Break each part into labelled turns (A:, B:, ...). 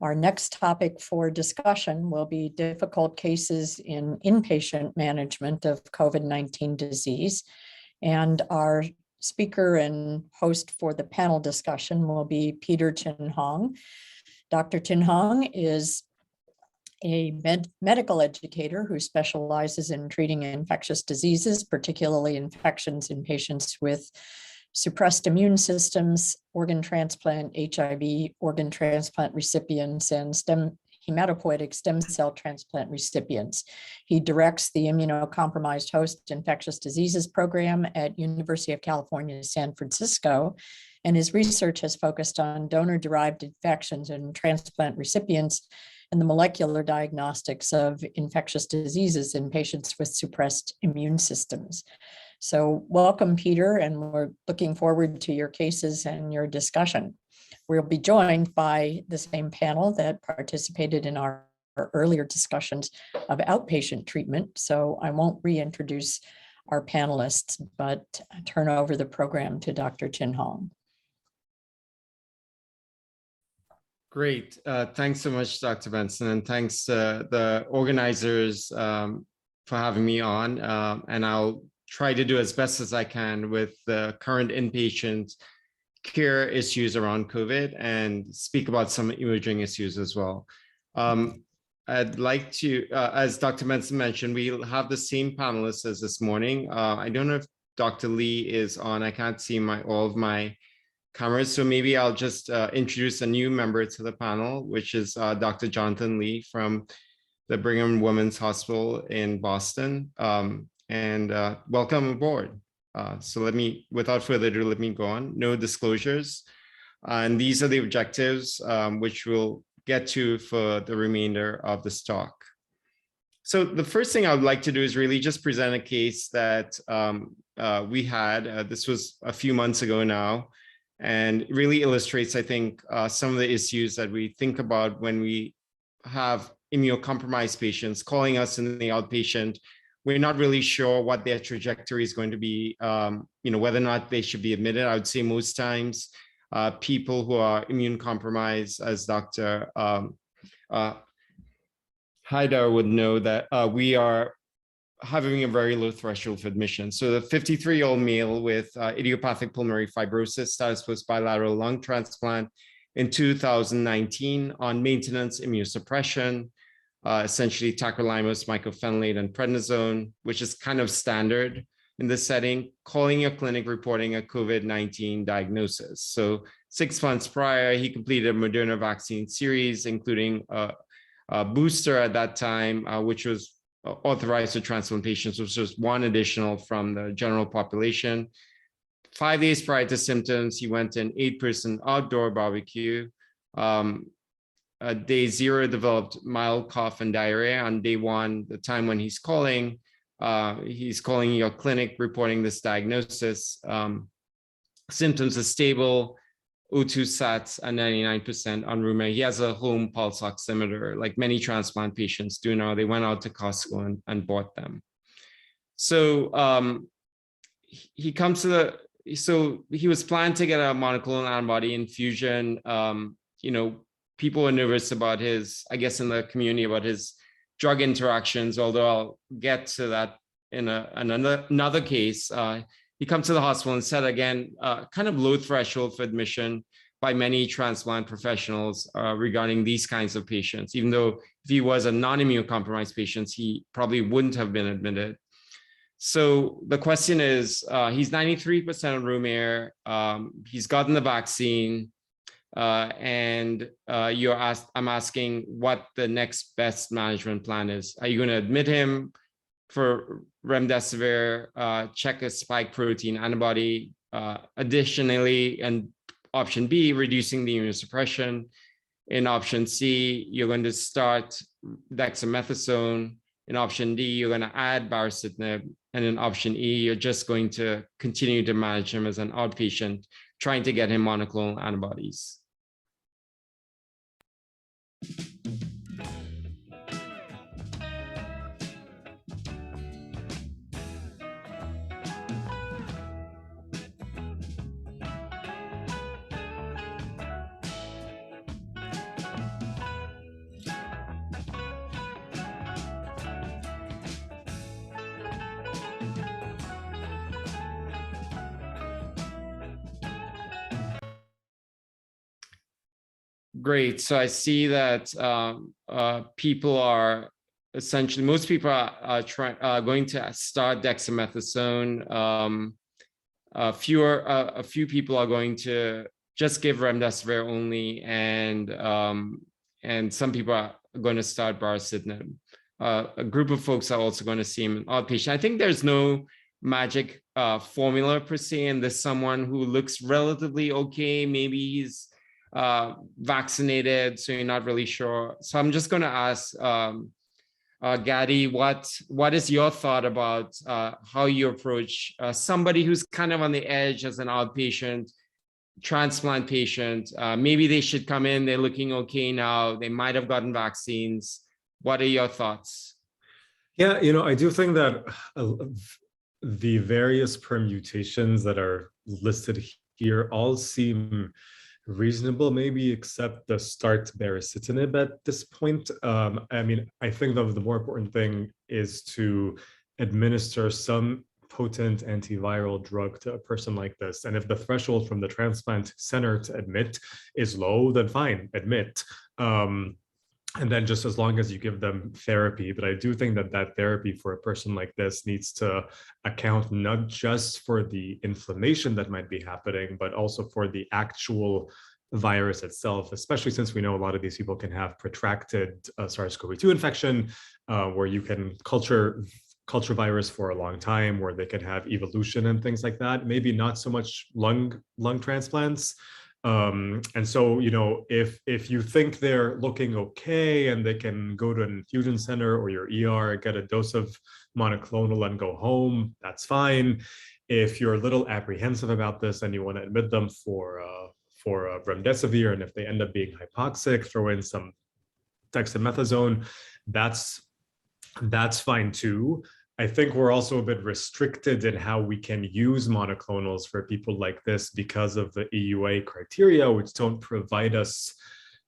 A: Our next topic for discussion will be difficult cases in inpatient management of COVID-19 disease. And our speaker and host for the panel discussion will be Peter Chin Hong. Dr. Chin Hong is a medical educator who specializes in treating infectious diseases, particularly infections in patients with suppressed immune systems, organ transplant, HIV, organ transplant recipients, and hematopoietic stem cell transplant recipients. He directs the Immunocompromised Host Infectious Diseases Program at University of California, San Francisco, and his research has focused on donor-derived infections in transplant recipients and the molecular diagnostics of infectious diseases in patients with suppressed immune systems. So welcome, Peter, and we're looking forward to your cases and your discussion. We'll be joined by the same panel that participated in our earlier discussions of outpatient treatment. So I won't reintroduce our panelists, but turn over the program to Dr. Chin Hong.
B: Great. Thanks so much, Dr. Benson, and thanks to the organizers for having me on. And I'll try to do as best as I can with the current inpatient care issues around COVID and speak about some emerging issues as well. I'd like to, as Dr. Benson mentioned, we'll have the same panelists as this morning. I don't know if Dr. Lee is on. I can't see all of my cameras, so maybe I'll just introduce a new member to the panel, which is Dr. Jonathan Lee from the Brigham and Women's Hospital in Boston. And welcome aboard. So without further ado, let me go on. No disclosures. And these are the objectives which we'll get to for the remainder of this talk. So the first thing I would like to do is really just present a case that we had. This was a few months ago now, and really illustrates, I think, some of the issues that we think about when we have immunocompromised patients calling us in the outpatient. We're not really sure what their trajectory is going to be, whether or not they should be admitted. I would say most times people who are immune compromised, as Dr. Haidar would know, that we are having a very low threshold for admission. So the 53-year-old male with idiopathic pulmonary fibrosis, status post bilateral lung transplant in 2019 on maintenance immunosuppression, essentially tacrolimus, mycophenolate, and prednisone, which is kind of standard in this setting, calling your clinic reporting a COVID-19 diagnosis. So 6 months prior, he completed a Moderna vaccine series, including a booster at that time, which was authorized for transplant patients, which was one additional from the general population. 5 days prior to symptoms, he went to an 8-person outdoor barbecue. Day 0, developed mild cough and diarrhea. On day 1, the time when he's calling your clinic reporting this diagnosis. Symptoms are stable, O2 sats are 99% on room air. He has a home pulse oximeter, like many transplant patients do now. They went out to Costco and bought them. So he comes to he was planned to get a monoclonal antibody infusion. People were nervous about I guess in the community, about his drug interactions, although I'll get to that in another case. He comes to the hospital and said, again, kind of low threshold for admission by many transplant professionals regarding these kinds of patients. Even though if he was a non-immunocompromised patient, he probably wouldn't have been admitted. So the question is, he's 93% on room air. He's gotten the vaccine. And I'm asking what the next best management plan is. Are you going to admit him for remdesivir, check a spike protein antibody, additionally, and option B, reducing the immunosuppression. In option C, you're going to start dexamethasone. In option D, you're going to add baricitinib. And in option E, you're just going to continue to manage him as an outpatient, trying to get him monoclonal antibodies. Great. So I see that people are essentially, most people are going to start dexamethasone. A few people are going to just give remdesivir only, and some people are going to start baricitinib. A group of folks are also going to see him in outpatient. I think there's no magic formula per se, and there's someone who looks relatively okay. Maybe he's vaccinated, so you're not really sure. So I'm just going to ask Gadi, what is your thought about how you approach somebody who's kind of on the edge as an outpatient transplant patient? Maybe they should come in, they're looking okay now, they might have gotten vaccines. What are your thoughts?
C: Yeah, I do think that the various permutations that are listed here all seem reasonable, maybe except the start baricitinib at this point. I mean, I think the more important thing is to administer some potent antiviral drug to a person like this. And if the threshold from the transplant center to admit is low, then fine, admit. And then just as long as you give them therapy. But I do think that that therapy for a person like this needs to account not just for the inflammation that might be happening, but also for the actual virus itself, especially since we know a lot of these people can have protracted SARS-CoV-2 infection, where you can culture virus for a long time, where they can have evolution and things like that. Maybe not so much lung transplants. And so, if you think they're looking okay and they can go to an infusion center or your ER, get a dose of monoclonal and go home, that's fine. If you're a little apprehensive about this and you want to admit them for remdesivir, and if they end up being hypoxic, throw in some dexamethasone, that's fine too. I think we're also a bit restricted in how we can use monoclonals for people like this because of the EUA criteria, which don't provide us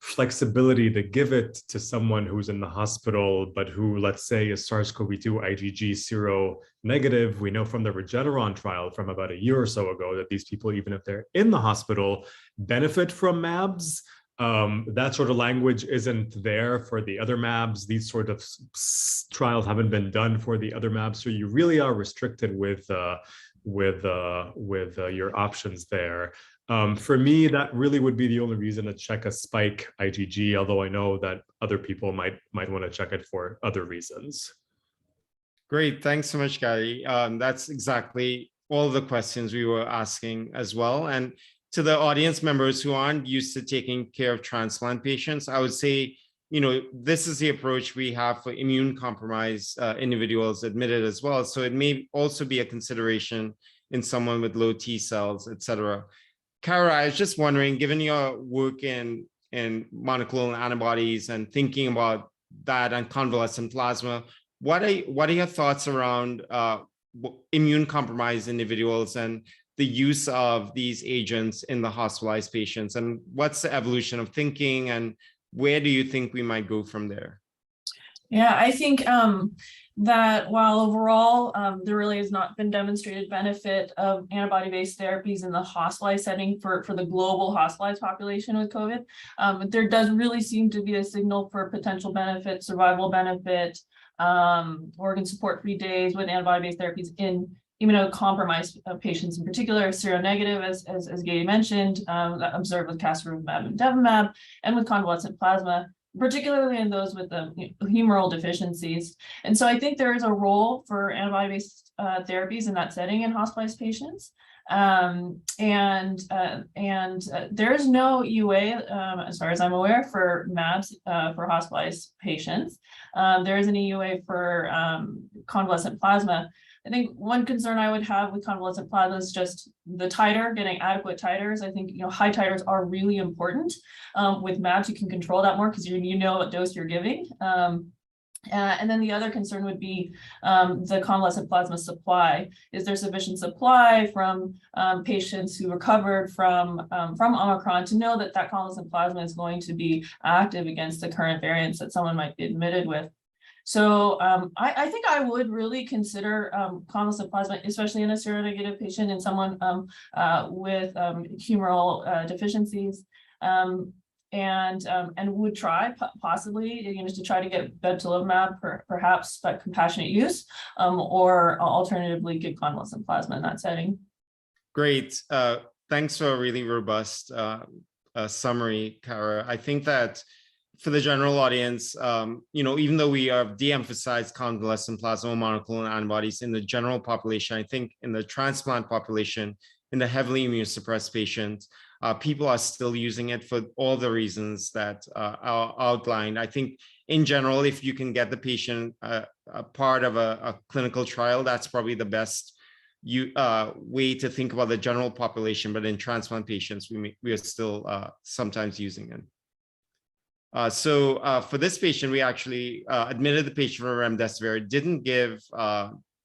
C: flexibility to give it to someone who's in the hospital, but who, let's say, is SARS-CoV-2 IgG seronegative. We know from the Regeneron trial from about a year or so ago that these people, even if they're in the hospital, benefit from MABs. That sort of language isn't there for the other MABs. These sort of trials haven't been done for the other MABs, so you really are restricted with your options there. For me, that really would be the only reason to check a spike IgG, although I know that other people might want to check it for other reasons.
B: Great, thanks so much, Gary. That's exactly all the questions we were asking as well. And to the audience members who aren't used to taking care of transplant patients, I would say, this is the approach we have for immune compromised individuals admitted as well. So it may also be a consideration in someone with low T cells, et cetera. Kara, I was just wondering, given your work in monoclonal antibodies and thinking about that and convalescent plasma, what are your thoughts around immune compromised individuals and the use of these agents in the hospitalized patients, and what's the evolution of thinking, and where do you think we might go from there?
D: Yeah, I think that while overall there really has not been demonstrated benefit of antibody-based therapies in the hospitalized setting for the global hospitalized population with COVID, there does really seem to be a signal for potential benefit, survival benefit, organ support-free days with antibody-based therapies in immunocompromised patients, in particular seronegative, as Gady mentioned, observed with casirivimab and devimab, and with convalescent plasma, particularly in those with the humoral deficiencies. And so I think there is a role for antibody-based therapies in that setting in hospitalized patients. And there is no EUA, as far as I'm aware, for MABs for hospitalized patients. There is an EUA for convalescent plasma. I think one concern I would have with convalescent plasma is just the titer, getting adequate titers. I think high titers are really important. With MABs, you can control that more because you know what dose you're giving. And then the other concern would be the convalescent plasma supply. Is there sufficient supply from patients who recovered from Omicron to know that that convalescent plasma is going to be active against the current variants that someone might be admitted with? So I think I would really consider convalescent plasma, especially in a seronegative patient and someone with humoral deficiencies. and would try possibly, to try to get bebtelovimab, perhaps by compassionate use, or alternatively give convalescent plasma in that setting.
B: Great. Thanks for a really robust summary, Kara. I think that for the general audience, even though we have de-emphasized convalescent plasma monoclonal antibodies in the general population, I think in the transplant population, in the heavily immunosuppressed patients, people are still using it for all the reasons that are outlined. I think in general, if you can get the patient a part of a clinical trial, that's probably the best way to think about the general population. But in transplant patients, we are still sometimes using it. So for this patient, we actually admitted the patient for remdesivir, didn't give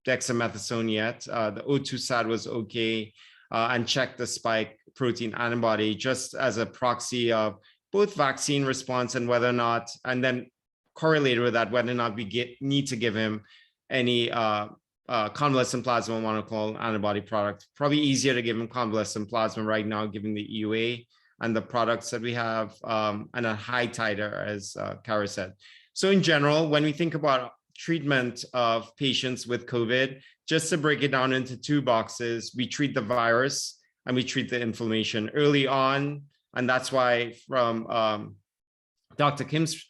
B: dexamethasone yet. The O2 SAT was okay, and checked the spike protein antibody just as a proxy of both vaccine response and whether or not, and then correlated with that, whether or not we need to give him any convalescent plasma monoclonal antibody product. Probably easier to give him convalescent plasma right now, given the EUA and the products that we have, and a high titer, as Kara said. So in general, when we think about treatment of patients with COVID, just to break it down into two boxes, we treat the virus and we treat the inflammation early on. And that's why from Dr. Kim's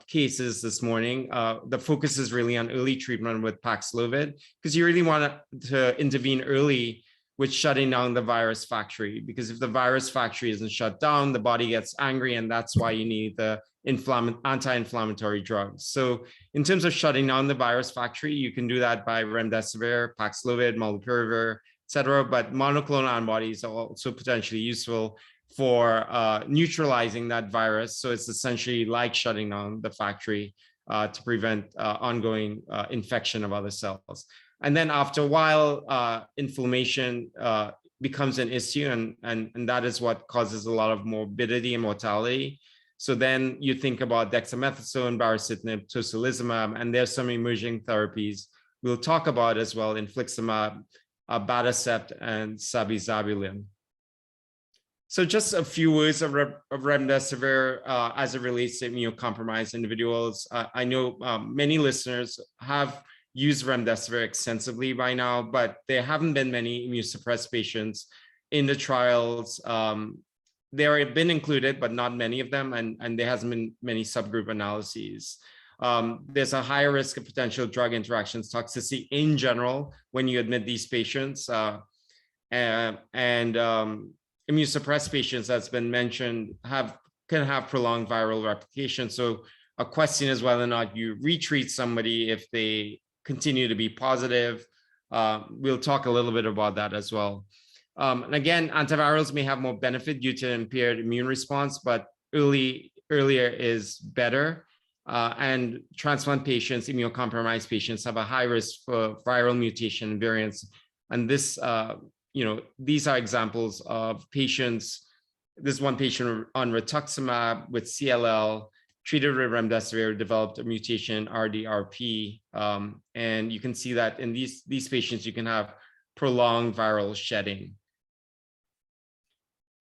B: cases this morning, the focus is really on early treatment with Paxlovid, because you really want to intervene early with shutting down the virus factory, because if the virus factory isn't shut down, the body gets angry, and that's why you need the anti-inflammatory drugs. So in terms of shutting down the virus factory, you can do that by remdesivir, Paxlovid, molnupiravir, et cetera, but monoclonal antibodies are also potentially useful for neutralizing that virus. So it's essentially like shutting down the factory to prevent ongoing infection of other cells. And then after a while, inflammation becomes an issue, and that is what causes a lot of morbidity and mortality. So then you think about dexamethasone, baricitinib, tocilizumab, and there's some emerging therapies we'll talk about as well, infliximab, abatacept, and sabizabulin. So just a few words of remdesivir as it relates to immunocompromised individuals. I know many listeners have used remdesivir extensively by now, but there haven't been many immunosuppressed patients in the trials. There have been included, but not many of them, and there hasn't been many subgroup analyses. There's a higher risk of potential drug interactions toxicity in general when you admit these patients, and immunosuppressed patients, that's been mentioned, can have prolonged viral replication. So a question is whether or not you retreat somebody if they continue to be positive. We'll talk a little bit about that as well. And again, antivirals may have more benefit due to impaired immune response, but earlier is better. And transplant patients, immunocompromised patients, have a high risk for viral mutation variants. And this, these are examples of patients. This one patient on rituximab with CLL, treated with remdesivir, developed a mutation RDRP. And you can see that in these patients, you can have prolonged viral shedding.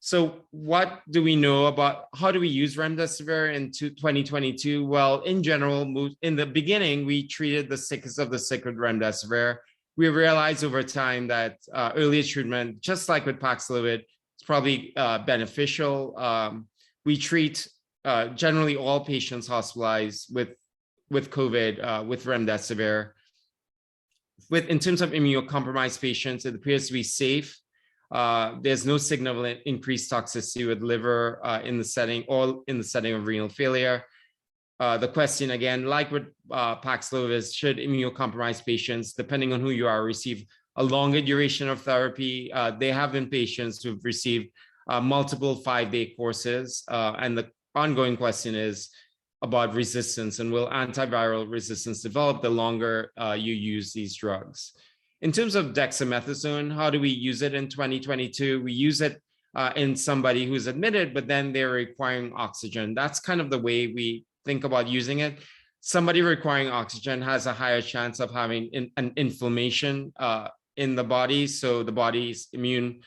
B: So what do we know about how do we use remdesivir in 2022? Well, in general, in the beginning, we treated the sickest of the sick with remdesivir. We realized over time that earlier treatment, just like with Paxlovid, is probably beneficial. We treat generally all patients hospitalized with COVID with remdesivir. In terms of immunocompromised patients, it appears to be safe. There's no signal of increased toxicity with liver in the setting of renal failure. The question again, like with Paxlovid, is should immunocompromised patients, depending on who you are, receive a longer duration of therapy? There have been patients who've received multiple 5-day courses, and the ongoing question is about resistance, and will antiviral resistance develop the longer you use these drugs? In terms of dexamethasone, how do we use it in 2022? We use it in somebody who's admitted, but then they're requiring oxygen. That's kind of the way we think about using it. Somebody requiring oxygen has a higher chance of having an inflammation in the body. So the body's immune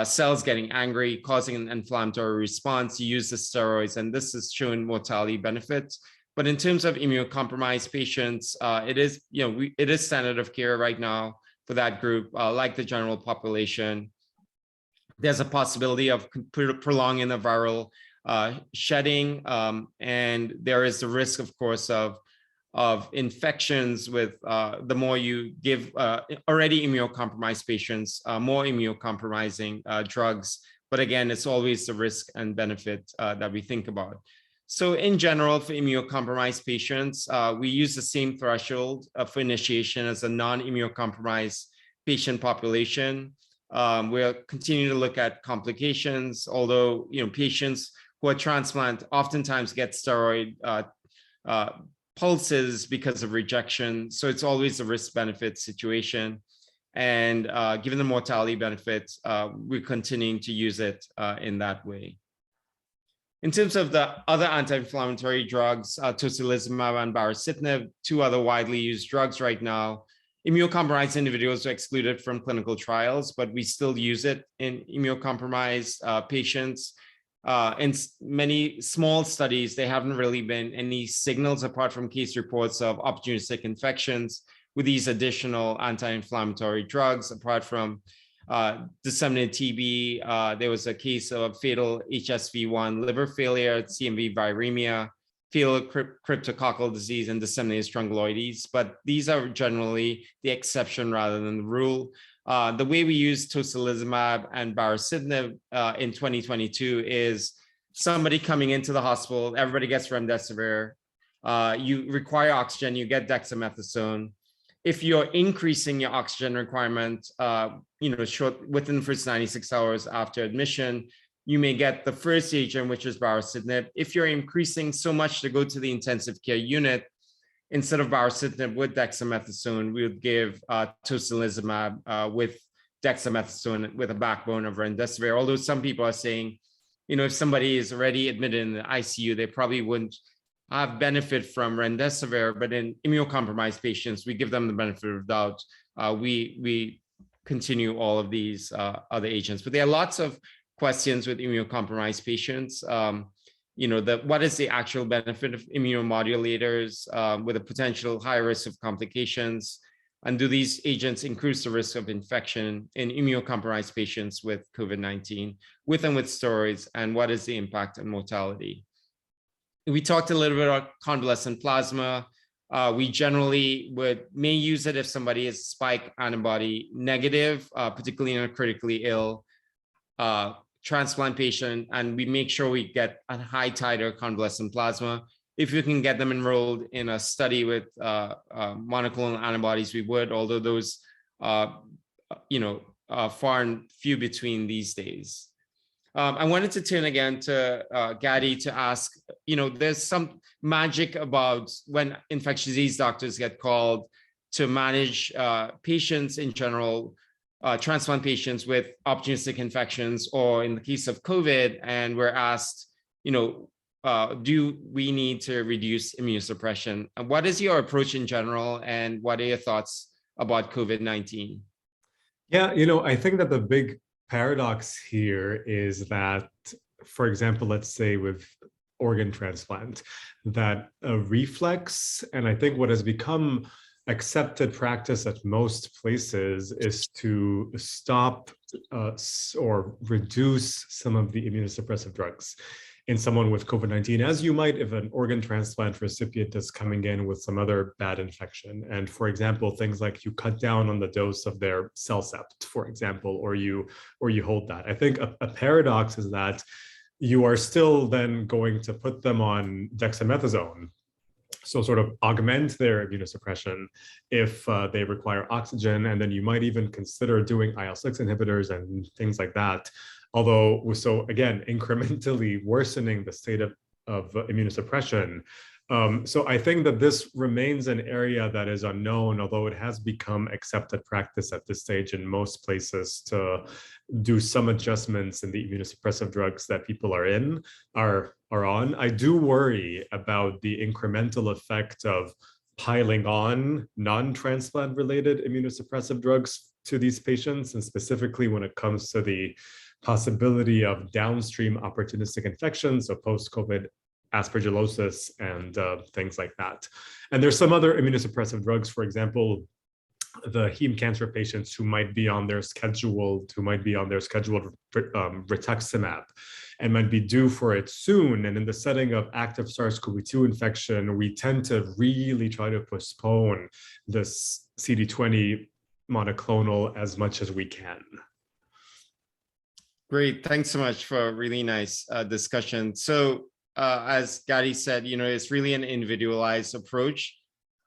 B: cells getting angry, causing an inflammatory response. You use the steroids, and this has shown mortality benefits. But in terms of immunocompromised patients, it is, it is standard of care right now for that group, like the general population. There's a possibility of prolonging the viral shedding, and there is the risk, of course, of infections with the more you give already immunocompromised patients more immunocompromising drugs. But again, it's always the risk and benefit that we think about. So in general, for immunocompromised patients, we use the same threshold for initiation as a non-immunocompromised patient population. We'll continue to look at complications, although patients who are transplant oftentimes get steroid pulses because of rejection. So it's always a risk-benefit situation. And given the mortality benefits, we're continuing to use it in that way. In terms of the other anti-inflammatory drugs, tocilizumab and baricitinib, two other widely used drugs right now. Immunocompromised individuals are excluded from clinical trials, but we still use it in immunocompromised patients. In many small studies, there haven't really been any signals apart from case reports of opportunistic infections with these additional anti-inflammatory drugs. Apart from disseminated TB, there was a case of fatal HSV-1 liver failure, CMV viremia, fetal cryptococcal disease, and disseminated strongyloides. But these are generally the exception rather than the rule. The way we use tocilizumab and baricitinib in 2022 is somebody coming into the hospital, everybody gets remdesivir, you require oxygen, you get dexamethasone. If you're increasing your oxygen requirement, within the first 96 hours after admission, you may get the first agent, which is baricitinib. If you're increasing so much to go to the intensive care unit, instead of baricitinib with dexamethasone, we would give tocilizumab with dexamethasone with a backbone of remdesivir. Although some people are saying, if somebody is already admitted in the ICU, they probably wouldn't have benefit from remdesivir. But in immunocompromised patients, we give them the benefit of doubt. We continue all of these other agents. But there are lots of questions with immunocompromised patients. What is the actual benefit of immunomodulators with a potential high risk of complications? And do these agents increase the risk of infection in immunocompromised patients with COVID-19, with and with steroids? And what is the impact on mortality? We talked a little bit about convalescent plasma. We generally may use it if somebody is spike antibody negative, particularly in a critically ill transplant patient, and we make sure we get a high titer convalescent plasma. If we can get them enrolled in a study with monoclonal antibodies, we would, although those far and few between these days. I wanted to turn again to Gadi to ask, there's some magic about when infectious disease doctors get called to manage patients in general, transplant patients with opportunistic infections, or in the case of COVID, and we're asked, do we need to reduce immunosuppression? And what is your approach in general, and what are your thoughts about COVID-19?
C: Yeah, I think that the big paradox here is that, for example, let's say with organ transplant, that a reflex, and I think what has become accepted practice at most places, is to stop or reduce some of the immunosuppressive drugs in someone with COVID-19, as you might if an organ transplant recipient is coming in with some other bad infection. And for example, things like you cut down on the dose of their CellCept, for example, or you hold that. I think a paradox is that you are still then going to put them on dexamethasone, so sort of augment their immunosuppression if they require oxygen, and then you might even consider doing IL-6 inhibitors and things like that. Although, so again, incrementally worsening the state of immunosuppression. So I think that this remains an area that is unknown, although it has become accepted practice at this stage in most places to do some adjustments in the immunosuppressive drugs that people are on. I do worry about the incremental effect of piling on non-transplant related immunosuppressive drugs to these patients, and specifically when it comes to the possibility of downstream opportunistic infections, so post-COVID aspergillosis and things like that. And there's some other immunosuppressive drugs, for example, the heme cancer patients who might be on their scheduled rituximab and might be due for it soon. And in the setting of active SARS-CoV-2 infection, we tend to really try to postpone this CD20 monoclonal as much as we can.
B: Great, thanks so much for a really nice discussion. So as Gadi said, it's really an individualized approach.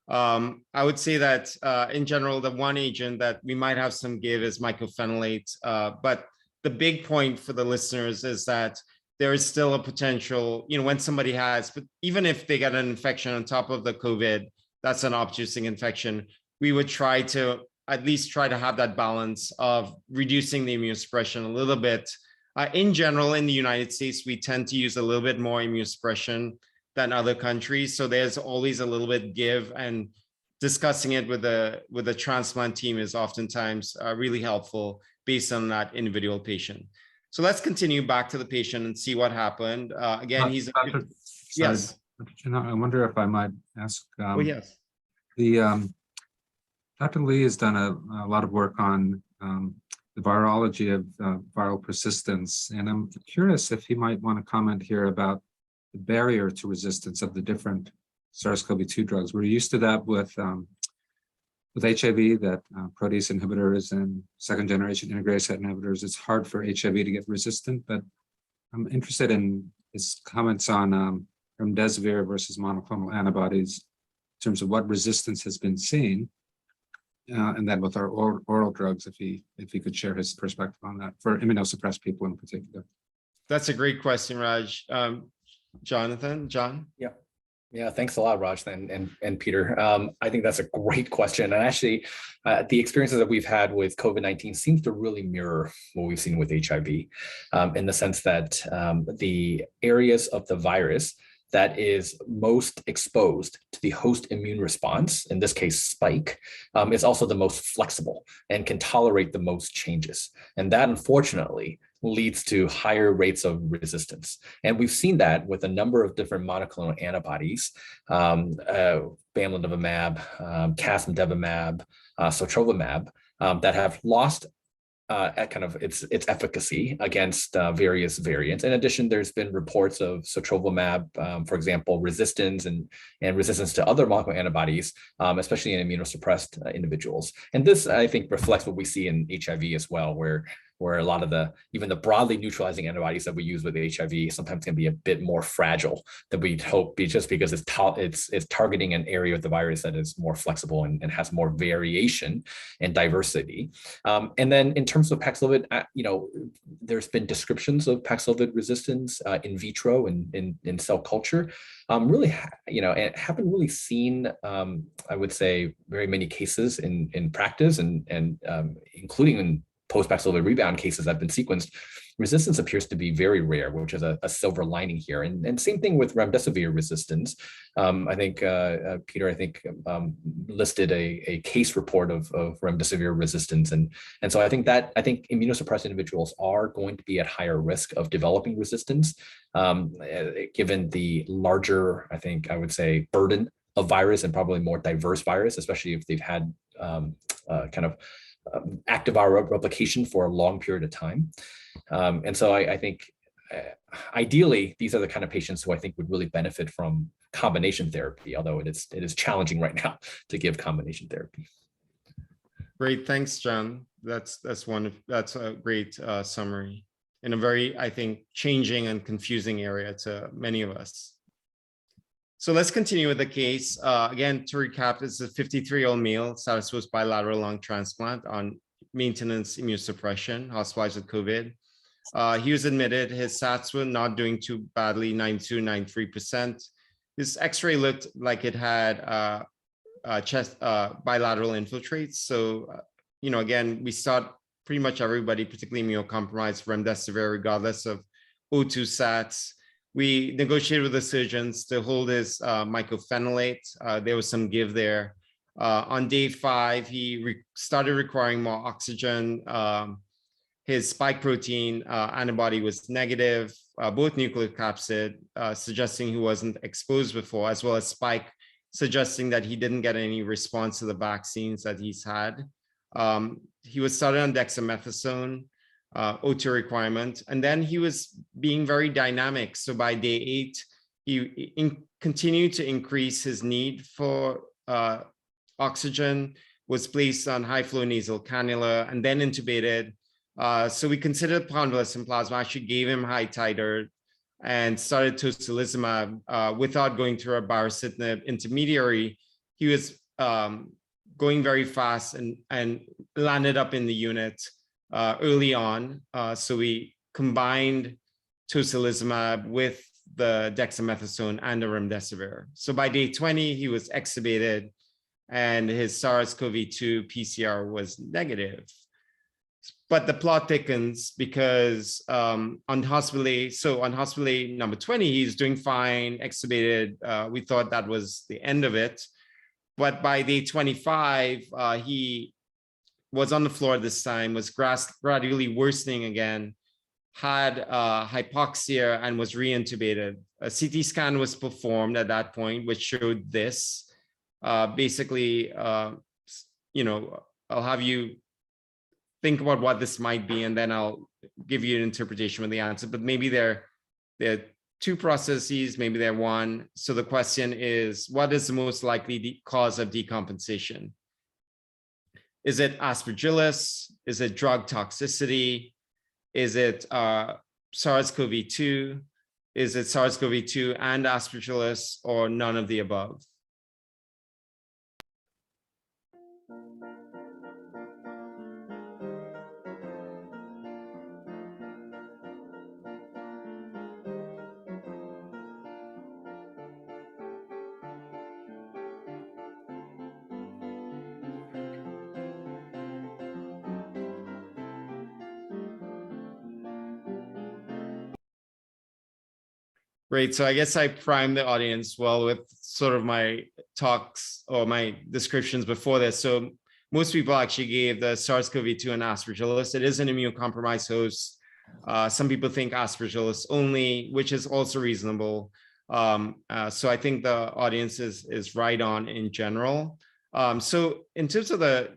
B: I would say that in general, the one agent that we might have some give is mycophenolate. But the big point for the listeners is that there is still a potential, when somebody has, but even if they get an infection on top of the COVID, that's an opportunistic infection, we would try to at least try to have that balance of reducing the immunosuppression a little bit. In general, in the United States, we tend to use a little bit more immunosuppression than other countries. So there's always a little bit give, and discussing it with the transplant team is oftentimes really helpful based on that individual patient. So let's continue back to the patient and see what happened. Again, he's yes.
E: I wonder if I might ask.
B: Oh yes.
E: Dr. Lee has done a lot of work on the virology of viral persistence, and I'm curious if he might want to comment here about the barrier to resistance of the different SARS-CoV-2 drugs. We're used to that with HIV, that protease inhibitors and second-generation integrase site inhibitors. It's hard for HIV to get resistant, but I'm interested in his comments on remdesivir versus monoclonal antibodies in terms of what resistance has been seen, and then with our oral drugs, if he could share his perspective on that for immunosuppressed people in particular.
B: That's a great question, Raj. John?
F: Yeah, thanks a lot, Raj and Peter. I think that's a great question. And actually, the experiences that we've had with COVID-19 seems to really mirror what we've seen with HIV, in the sense that the areas of the virus that is most exposed to the host immune response, in this case, spike, is also the most flexible and can tolerate the most changes. And that, unfortunately, leads to higher rates of resistance. And we've seen that with a number of different monoclonal antibodies, bamlanivimab, casmdevimab, sotrovimab, that have lost kind of its efficacy against various variants. In addition, there's been reports of sotrovimab, for example, resistance and resistance to other monoclonal antibodies, especially in immunosuppressed individuals. And this, I think, reflects what we see in HIV as well, where a lot of even the broadly neutralizing antibodies that we use with HIV sometimes can be a bit more fragile than we'd hope, just because it's targeting an area of the virus that is more flexible and has more variation and diversity. And then in terms of Paxlovid, there's been descriptions of Paxlovid resistance in vitro and in cell culture. Really, and haven't really seen, I would say, very many cases in practice, and including in post-Paxlovid rebound cases that have been sequenced. Resistance appears to be very rare, which is a silver lining here. And same thing with remdesivir resistance. I think Peter, listed a case report of remdesivir resistance. And so I think immunosuppressed individuals are going to be at higher risk of developing resistance, given the larger, I would say, burden of virus and probably more diverse virus, especially if they've had active viral replication for a long period of time. And so I think ideally, these are the kind of patients who I think would really benefit from combination therapy, although it is challenging right now to give combination therapy.
B: Great, thanks, John. That's a great summary in a very, I think, changing and confusing area to many of us. So let's continue with the case. Again, to recap, this is a 53-year-old male, status was bilateral lung transplant on maintenance immunosuppression, hospitalized with COVID. He was admitted, his SATs were not doing too badly, 92, 93%. His X-ray looked like it had chest bilateral infiltrates. So, again, we start pretty much everybody, particularly immunocompromised, remdesivir, regardless of O2 SATs. We negotiated with the surgeons to hold his mycophenolate. There was some give there. On day 5, he started requiring more oxygen. His spike protein antibody was negative, both nucleocapsid, suggesting he wasn't exposed before, as well as spike, suggesting that he didn't get any response to the vaccines that he's had. He was started on dexamethasone, O2 requirement, and then he was being very dynamic. So by day 8, he continued to increase his need for oxygen, was placed on high flow nasal cannula, and then intubated. So we considered convalescent plasma, actually gave him high titer and started tocilizumab without going through a baricitinib intermediary. He was going very fast and landed up in the unit early on. So we combined tocilizumab with the dexamethasone and the remdesivir. So by day 20, he was extubated and his SARS-CoV-2 PCR was negative. But the plot thickens because on hospital A number 20, he's doing fine, extubated. We thought that was the end of it. But by day 25, he was on the floor this time, was gradually worsening again, had hypoxia and was reintubated. A CT scan was performed at that point, which showed this. Basically, I'll have you think about what this might be, and then I'll give you an interpretation of the answer. But maybe there are 2 processes, maybe they're 1. So the question is, what is the most likely cause of decompensation? Is it aspergillus? Is it drug toxicity? Is it SARS-CoV-2? Is it SARS-CoV-2 and aspergillus, or none of the above? Great. So I guess I primed the audience well with sort of my talks or my descriptions before this. So most people actually gave the SARS-CoV-2 and aspergillus. It is an immunocompromised host. Some people think aspergillus only, which is also reasonable. So I think the audience is right on in general. So in terms of the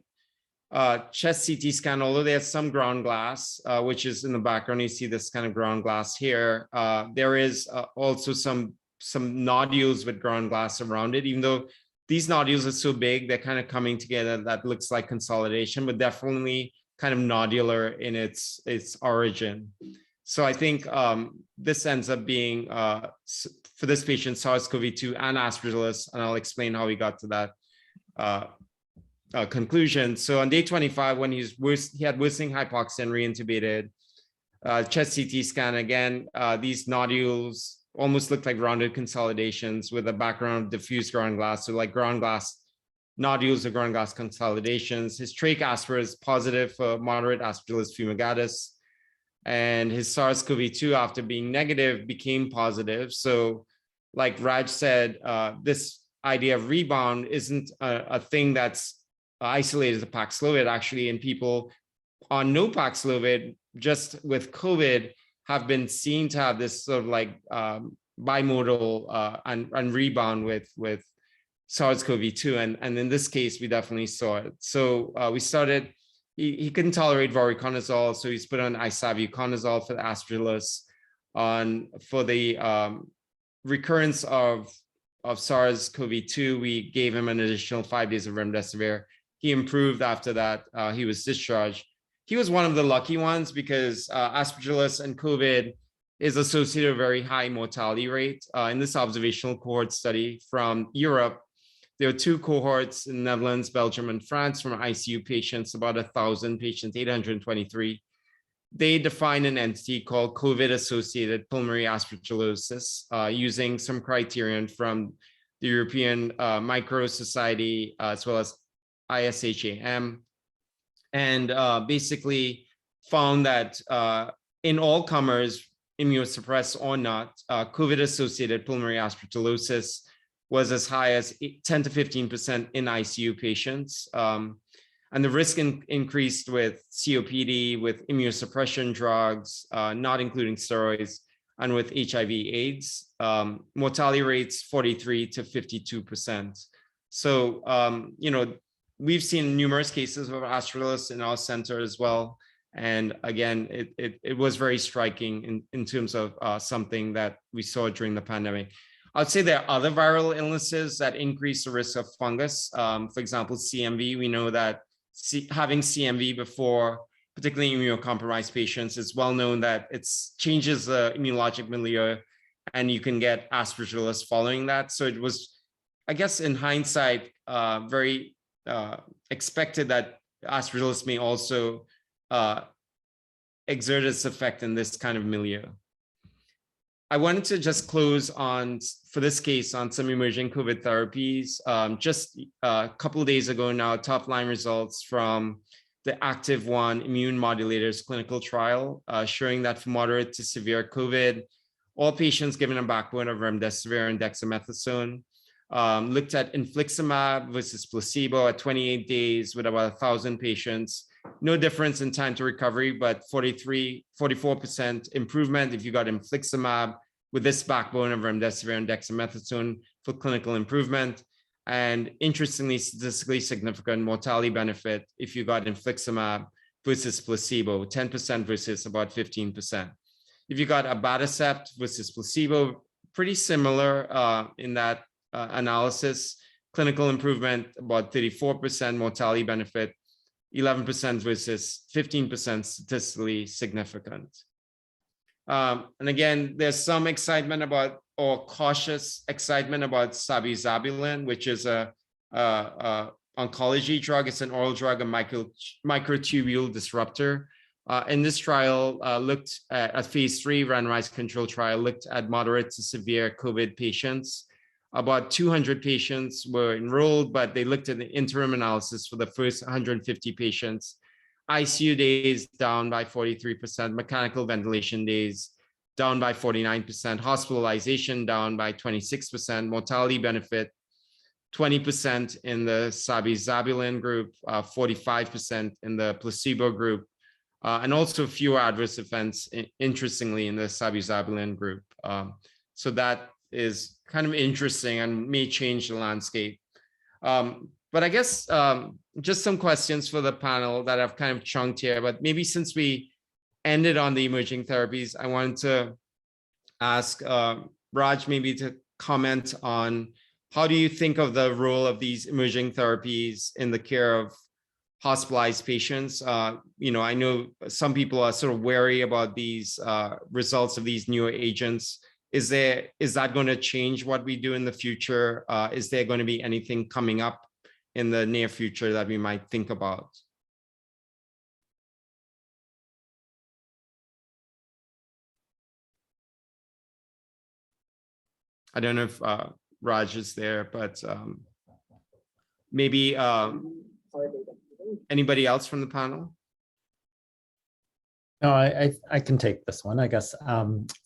B: chest CT scan, although there's some ground glass, which is in the background, you see this kind of ground glass here. There is also some nodules with ground glass around it, even though these nodules are so big, they're kind of coming together. That looks like consolidation, but definitely kind of nodular in its origin. So I think this ends up being, for this patient, SARS-CoV-2 and aspergillus, and I'll explain how we got to that conclusion. So on day 25, when he had worsening hypoxia and reintubated, chest CT scan again, these nodules almost look like rounded consolidations with a background of diffuse ground glass. So like ground glass nodules or ground glass consolidations. His trach aspir is positive for moderate aspergillus fumigatus, and his SARS-CoV-2, after being negative, became positive. So like Raj said, this idea of rebound isn't a thing that's isolated to Paxlovid. Actually, in people on no Paxlovid, just with COVID, have been seen to have this sort of like bimodal and rebound with SARS-CoV-2. And in this case, we definitely saw it. So we started, he couldn't tolerate voriconazole, so he's put on isavuconazole for the aspergillus. For the recurrence of SARS-CoV-2, we gave him an additional 5 days of remdesivir. He improved after that. He was discharged. He was one of the lucky ones because aspergillus and COVID is associated with a very high mortality rate. In this observational cohort study from Europe, there were 2 cohorts in the Netherlands, Belgium, and France from ICU patients, about 1,000 patients, 823. They defined an entity called COVID-associated pulmonary aspergillosis using some criterion from the European Micro Society as well as IAS-USA, and basically found that in all comers, immunosuppressed or not, COVID-associated pulmonary aspergillosis was as high as 10 to 15% in ICU patients. And the risk increased with COPD, with immunosuppression drugs, not including steroids, and with HIV/AIDS. Mortality rates 43 to 52%. So, you know, we've seen numerous cases of Aspergillus in our center as well. And again, it was very striking in terms of something that we saw during the pandemic. I'd say there are other viral illnesses that increase the risk of fungus. For example, CMV, we know that having CMV before, particularly immunocompromised patients, it's well known that it changes the immunologic milieu and you can get Aspergillus following that. So it was, I guess in hindsight, very expected that Aspergillus may also exert its effect in this kind of milieu. I wanted to just close on, for this case, on some emerging COVID therapies. Just a couple of days ago now, top line results from the ACTIV-1 immune modulators clinical trial, showing that for moderate to severe COVID, all patients given a backbone of remdesivir and dexamethasone looked at infliximab versus placebo at 28 days with about 1,000 patients. No difference in time to recovery, but 44% improvement if you got infliximab with this backbone of remdesivir and dexamethasone for clinical improvement. And interestingly, statistically significant mortality benefit if you got infliximab versus placebo, 10% versus about 15%. If you got abatacept versus placebo, pretty similar in that analysis, clinical improvement about 34%, mortality benefit 11% versus 15% statistically significant. And again, there's some excitement about, or cautious excitement about sabizabulin, which is a oncology drug. It's an oral drug, a microtubule disruptor. In this trial, looked at a phase 3 randomized control trial, looked at moderate to severe COVID patients. About 200 patients were enrolled, but they looked at the interim analysis for the first 150 patients. ICU days down by 43%, mechanical ventilation days down by 49%, hospitalization down by 26%, mortality benefit 20% in the sabizabulin group, 45% in the placebo group, and also fewer adverse events, interestingly, in the sabizabulin group. So that is kind of interesting and may change the landscape. But I guess just some questions for the panel that I've kind of chunked here, but maybe since we ended on the emerging therapies, I wanted to ask Raj maybe to comment on how do you think of the role of these emerging therapies in the care of hospitalized patients? You know, I know some people are sort of wary about these results of these newer agents. Is that going to change what we do in the future? Is there going to be anything coming up in the near future that we might think about? I don't know if Raj is there, but maybe anybody else from the panel?
G: No, I can take this one. I guess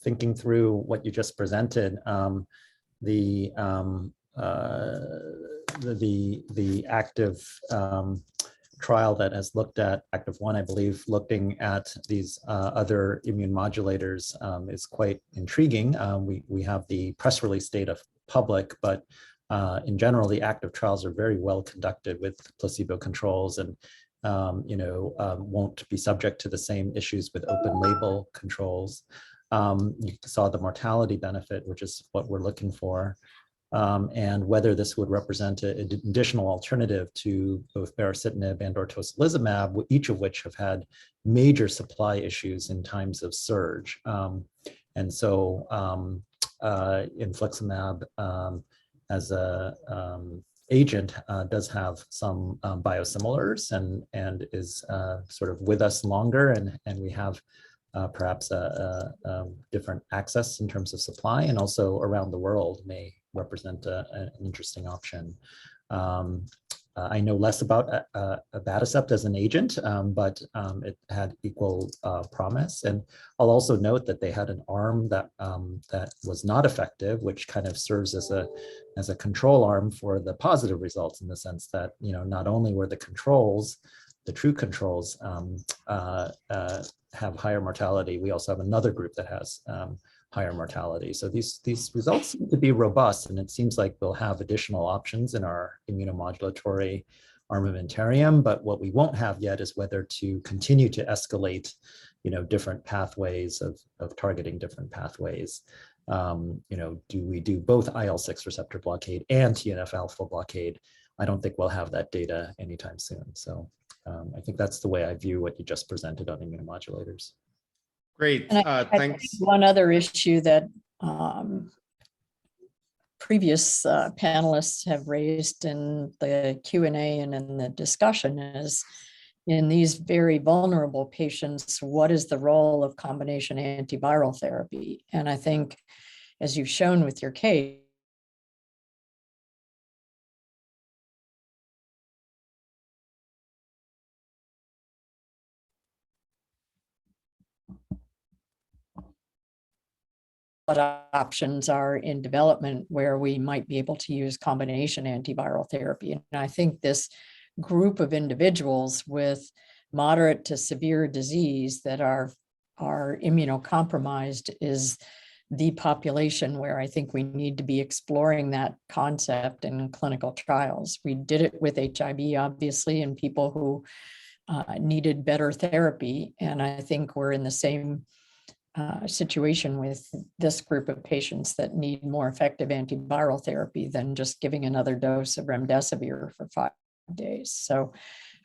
G: thinking through what you just presented, the active trial that has looked at ACTIV-1, I believe, looking at these other immune modulators is quite intriguing. We have the press release data public, but in general, the active trials are very well conducted with placebo controls and won't be subject to the same issues with open label controls. You saw the mortality benefit, which is what we're looking for, and whether this would represent an additional alternative to both baricitinib and or tocilizumab, each of which have had major supply issues in times of surge. And so infliximab as a agent does have some biosimilars and is sort of with us longer, and we have perhaps a different access in terms of supply, and also around the world may represent an interesting option. I know less about abatacept as an agent, but it had equal promise. And I'll also note that they had an arm that that was not effective, which kind of serves as a control arm for the positive results, in the sense that, you know, not only were the controls, the true controls, have higher mortality, we also have another group that has higher mortality. So these results seem to be robust, and it seems like we'll have additional options in our immunomodulatory armamentarium. But what we won't have yet is whether to continue to escalate, you know, different pathways of targeting different pathways. You know, do we do both IL-6 receptor blockade and TNF alpha blockade? I don't think we'll have that data anytime soon. So I think that's the way I view what you just presented on immunomodulators.
B: Great,
A: And I think
B: thanks.
A: one other issue that previous panelists have raised in the Q&A and in the discussion is, in these very vulnerable patients, what is the role of combination antiviral therapy? And I think, as you've shown with your case, what options are in development where we might be able to use combination antiviral therapy. And I think this group of individuals with moderate to severe disease that are immunocompromised is the population where I think we need to be exploring that concept in clinical trials. We did it with HIV, obviously, and people who needed better therapy. And I think we're in the same situation with this group of patients that need more effective antiviral therapy than just giving another dose of remdesivir for 5 days. So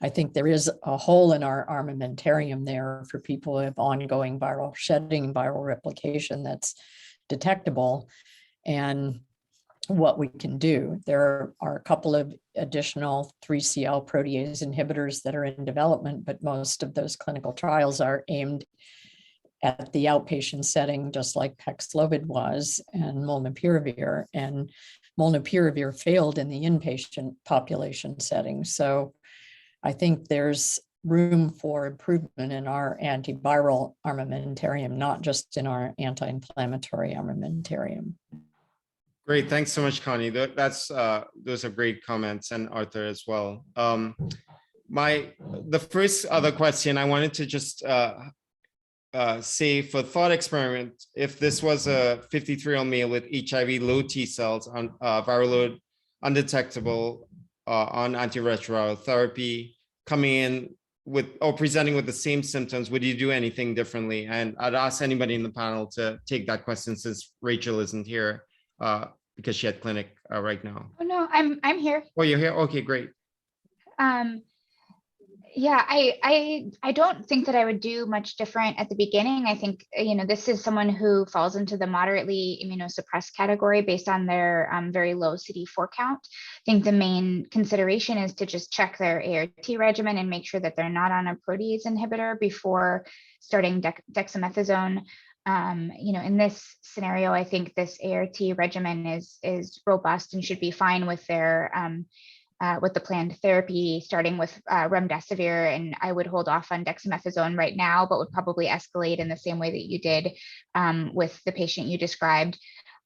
A: I think there is a hole in our armamentarium there for people who have ongoing viral shedding, viral replication that's detectable, and what we can do. There are a couple of additional 3CL protease inhibitors that are in development, but most of those clinical trials are aimed at the outpatient setting, just like Paxlovid was, and molnupiravir. And molnupiravir failed in the inpatient population setting. So I think there's room for improvement in our antiviral armamentarium, not just in our anti-inflammatory armamentarium.
B: Great, thanks so much, Connie. That's those are great comments, and Arthur as well. The first other question I wanted to just say, for thought experiment, if this was a 53-year-old male with HIV low T cells on viral load undetectable on antiretroviral therapy, coming in with or presenting with the same symptoms, would you do anything differently? And I'd ask anybody in the panel to take that question, since Rachel isn't here because she had clinic right now.
H: Oh no, I'm here.
B: Oh, you're here? Okay, great.
H: Yeah, I don't think that I would do much different at the beginning. I think, you know, this is someone who falls into the moderately immunosuppressed category based on their very low CD4 count. I think the main consideration is to just check their ART regimen and make sure that they're not on a protease inhibitor before starting dexamethasone. You know, in this scenario, I think this ART regimen is robust and should be fine with their with the planned therapy, starting with remdesivir, and I would hold off on dexamethasone right now, but would probably escalate in the same way that you did with the patient you described.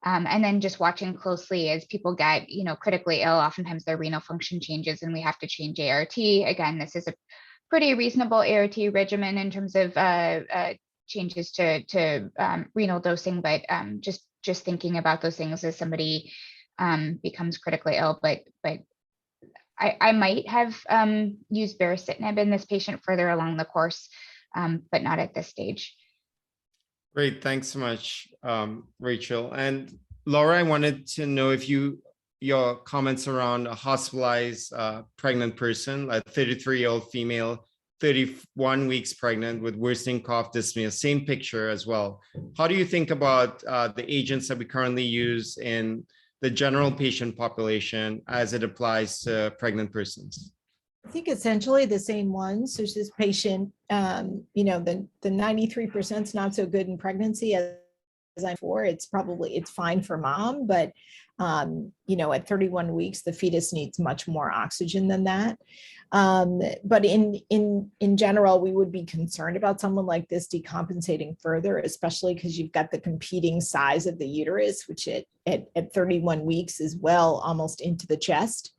H: And then just watching closely as people get, you know, critically ill, oftentimes their renal function changes and we have to change ART. Again, this is a pretty reasonable ART regimen in terms of changes to renal dosing, but just thinking about those things as somebody becomes critically ill, but I might have used baricitinib in this patient further along the course, but not at this stage.
B: Great, thanks so much, Rachel. And Laura, I wanted to know if your comments around a hospitalized pregnant person, a 33-year-old female, 31 weeks pregnant with worsening cough, dyspnea, same picture as well. How do you think about the agents that we currently use in the general patient population as it applies to pregnant persons?
I: I think essentially the same ones. So this patient, you know, the 93% is not so good in pregnancy as I'm for, it's fine for mom, but at 31 weeks, the fetus needs much more oxygen than that. But in general, we would be concerned about someone like this decompensating further, especially because you've got the competing size of the uterus, which at 31 weeks is well almost into the chest.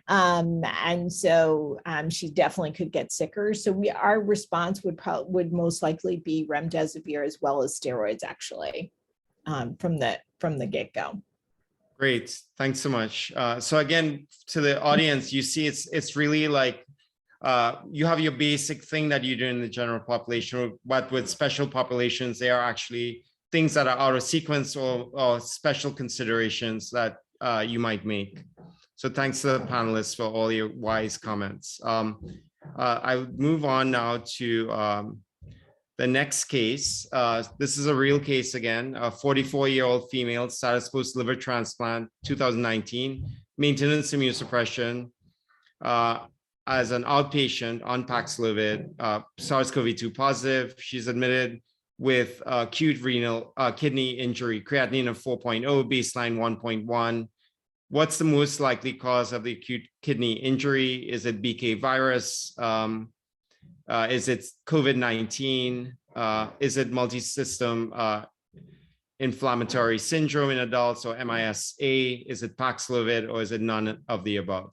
I: And so she definitely could get sicker. So our response would most likely be remdesivir as well as steroids, actually, from the get-go.
B: Great, thanks so much. So again, to the audience, you see it's really like you have your basic thing that you do in the general population, but with special populations, they are actually things that are out of sequence or special considerations that you might make. So thanks to the panelists for all your wise comments. I move on now to the next case. This is a real case again, a 44-year-old female, status post liver transplant, 2019, maintenance immunosuppression as an outpatient on Paxlovid, SARS-CoV-2 positive. She's admitted with acute renal kidney injury, creatinine of 4.0, baseline 1.1. What's the most likely cause of the acute kidney injury? Is it BK virus? Is it COVID-19? Is it multisystem inflammatory syndrome in adults, or MIS-A? Is it Paxlovid, or is it none of the above?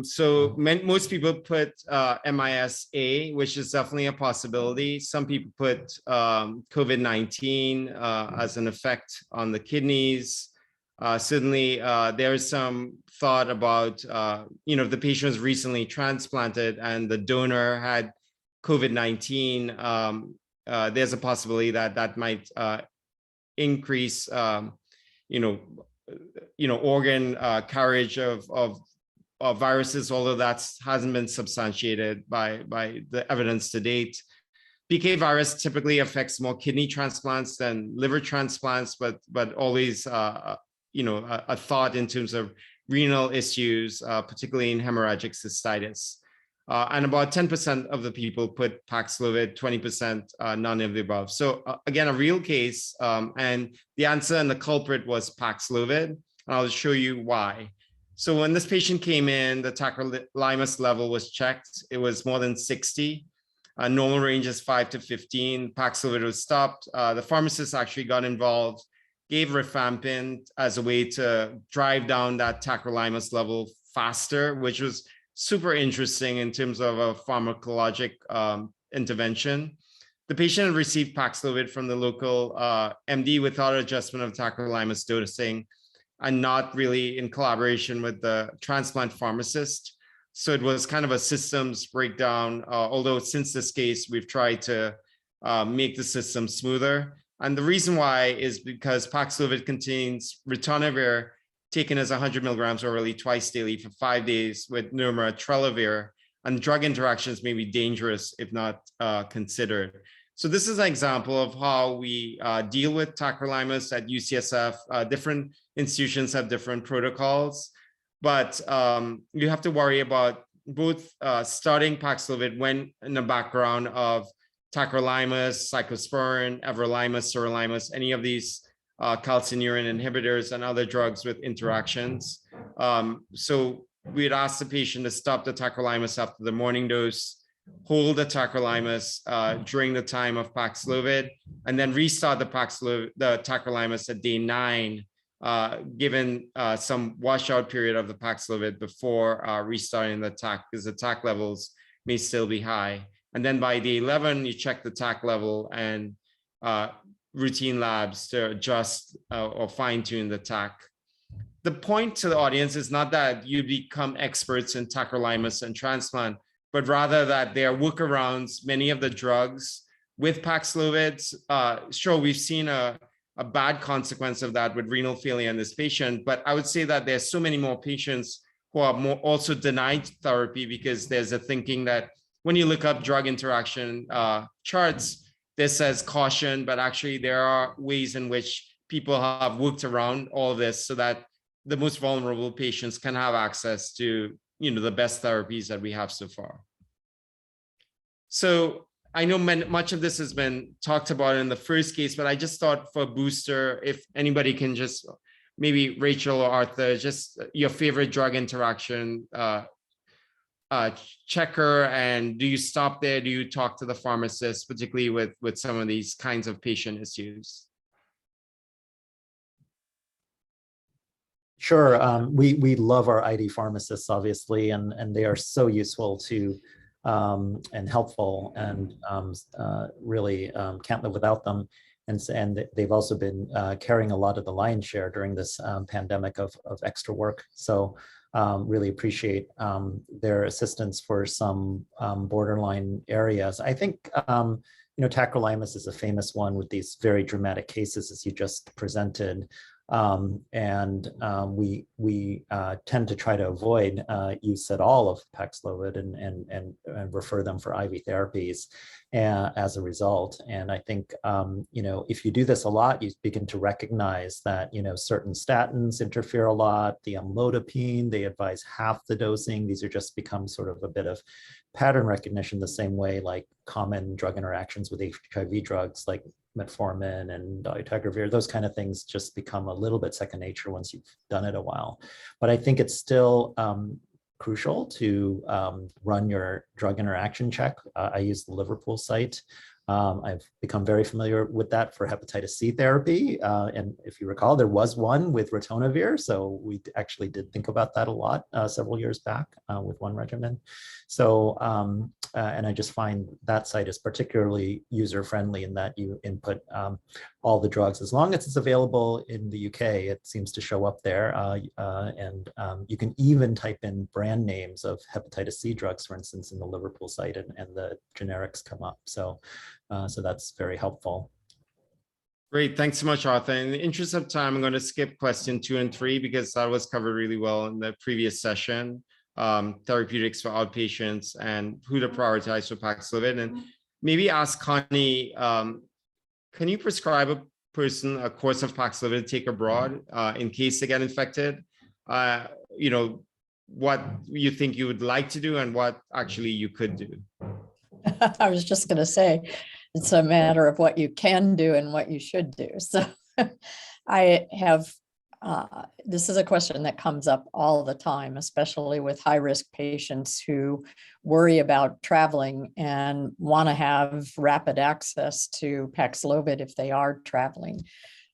B: So most people put MIS-A, which is definitely a possibility. Some people put COVID-19 as an effect on the kidneys. Certainly, there is some thought about, if the patient was recently transplanted and the donor had COVID-19, there's a possibility that that might increase, organ carriage of viruses, although that hasn't been substantiated by the evidence to date. BK virus typically affects more kidney transplants than liver transplants, but always a thought in terms of renal issues, particularly in hemorrhagic cystitis. And about 10% of the people put Paxlovid, 20% none of the above. So again, a real case, and the answer and the culprit was Paxlovid, and I'll show you why. So when this patient came in, the tacrolimus level was checked. It was more than 60. Normal range is 5 to 15. Paxlovid was stopped. The pharmacist actually got involved, gave rifampin as a way to drive down that tacrolimus level faster, which was super interesting in terms of a pharmacologic intervention. The patient had received Paxlovid from the local MD without adjustment of tacrolimus dosing, and not really in collaboration with the transplant pharmacist. So it was kind of a systems breakdown, although since this case, we've tried to make the system smoother. And the reason why is because Paxlovid contains ritonavir taken as 100 milligrams orally twice daily for 5 days with nirmatrelvir, and drug interactions may be dangerous if not considered. So this is an example of how we deal with tacrolimus at UCSF. Different institutions have different protocols, but you have to worry about both starting Paxlovid when in the background of tacrolimus, cyclosporin, everolimus, sirolimus, any of these calcineurin inhibitors and other drugs with interactions. So we'd ask the patient to stop the tacrolimus after the morning dose, hold the tacrolimus during the time of Paxlovid, and then restart the tacrolimus at day 9, given some washout period of the Paxlovid before restarting the TAC, because the TAC levels may still be high. And then by day 11, you check the TAC level and routine labs to adjust or fine tune the TAC. The point to the audience is not that you become experts in tacrolimus and transplant, but rather that there are workarounds. Many of the drugs with Paxlovid, sure, we've seen a bad consequence of that with renal failure in this patient, but I would say that there's so many more patients who are also denied therapy because there's a thinking that when you look up drug interaction charts, this says caution, but actually there are ways in which people have worked around all this so that the most vulnerable patients can have access to, the best therapies that we have so far. So I know much of this has been talked about in the first case, but I just thought for booster, if anybody can just, maybe Rachel or Arthur, just your favorite drug interaction checker, and do you stop there? Do you talk to the pharmacist, particularly with some of these kinds of patient issues?
G: Sure. We love our ID pharmacists, obviously, and they are so useful to and helpful, and really can't live without them. And they've also been carrying a lot of the lion's share during this pandemic of extra work. So really appreciate their assistance for some borderline areas. I think tacrolimus is a famous one with these very dramatic cases, as you just presented. We tend to try to avoid use at all of Paxlovid and refer them for IV therapies as a result. And I think, if you do this a lot, you begin to recognize that, certain statins interfere a lot, the amlodipine, they advise half the dosing. These are just become sort of a bit of pattern recognition, the same way like common drug interactions with HIV drugs like metformin and dolutegravir, those kind of things just become a little bit second nature once you've done it a while. But I think it's still crucial to run your drug interaction check. I use the Liverpool site. I've become very familiar with that for hepatitis C therapy. And if you recall, there was one with ritonavir. So we actually did think about that a lot several years back with one regimen. So, and I just find that site is particularly user-friendly in that you input all the drugs. As long as it's available in the UK, it seems to show up there. You can even type in brand names of hepatitis C drugs, for instance, in the Liverpool site, and the generics come up. So that's very helpful.
B: Great, thanks so much, Arthur. In the interest of time, I'm going to skip question 2 and 3 because that was covered really well in the previous session. Therapeutics for outpatients and who to prioritize for Paxlovid. And maybe ask Connie, can you prescribe a person a course of Paxlovid to take abroad in case they get infected? What you think you would like to do and what actually you could do?
A: I was just going to say, it's a matter of what you can do and what you should do. So I have, this is a question that comes up all the time, especially with high-risk patients who worry about traveling and want to have rapid access to Paxlovid if they are traveling.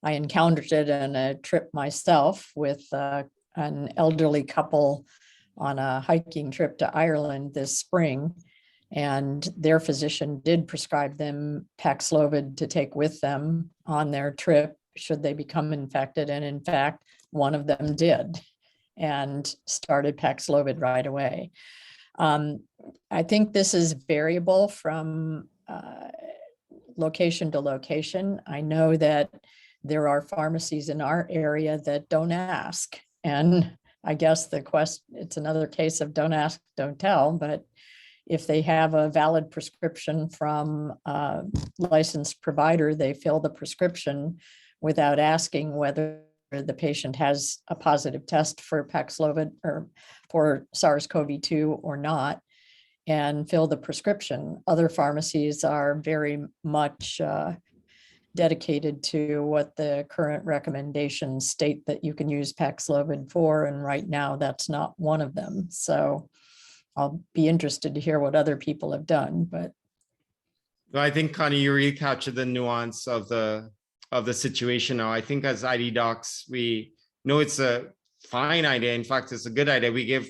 A: I encountered it in a trip myself with an elderly couple on a hiking trip to Ireland this spring. And their physician did prescribe them Paxlovid to take with them on their trip should they become infected. And in fact, one of them did and started Paxlovid right away. I think this is variable from location to location. I know that there are pharmacies in our area that don't ask. And I guess it's another case of don't ask, don't tell, but if they have a valid prescription from a licensed provider, they fill the prescription without asking whether the patient has a positive test for Paxlovid or for SARS-CoV-2 or not, and fill the prescription. Other pharmacies are very much dedicated to what the current recommendations state that you can use Paxlovid for, and right now that's not one of them. So I'll be interested to hear what other people have done, but.
B: Well, I think, Connie, you really captured the nuance of the situation now. I think as ID docs, we know it's a fine idea. In fact, it's a good idea. We give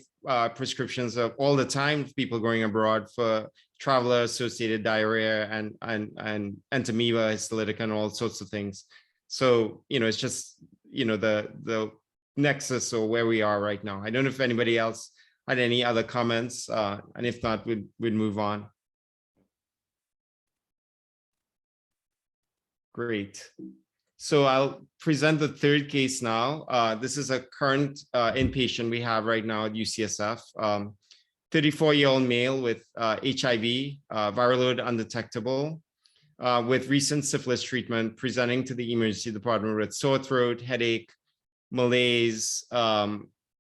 B: prescriptions all the time for people going abroad for traveler-associated diarrhea and entamoeba, histolytic, and all sorts of things. So, it's just, the nexus or where we are right now. I don't know if anybody else had any other comments, and if not, we'd move on. Great. So I'll present the third case now. This is a current inpatient we have right now at UCSF. 34-year-old male with HIV, viral load undetectable, with recent syphilis treatment, presenting to the emergency department with sore throat, headache, malaise,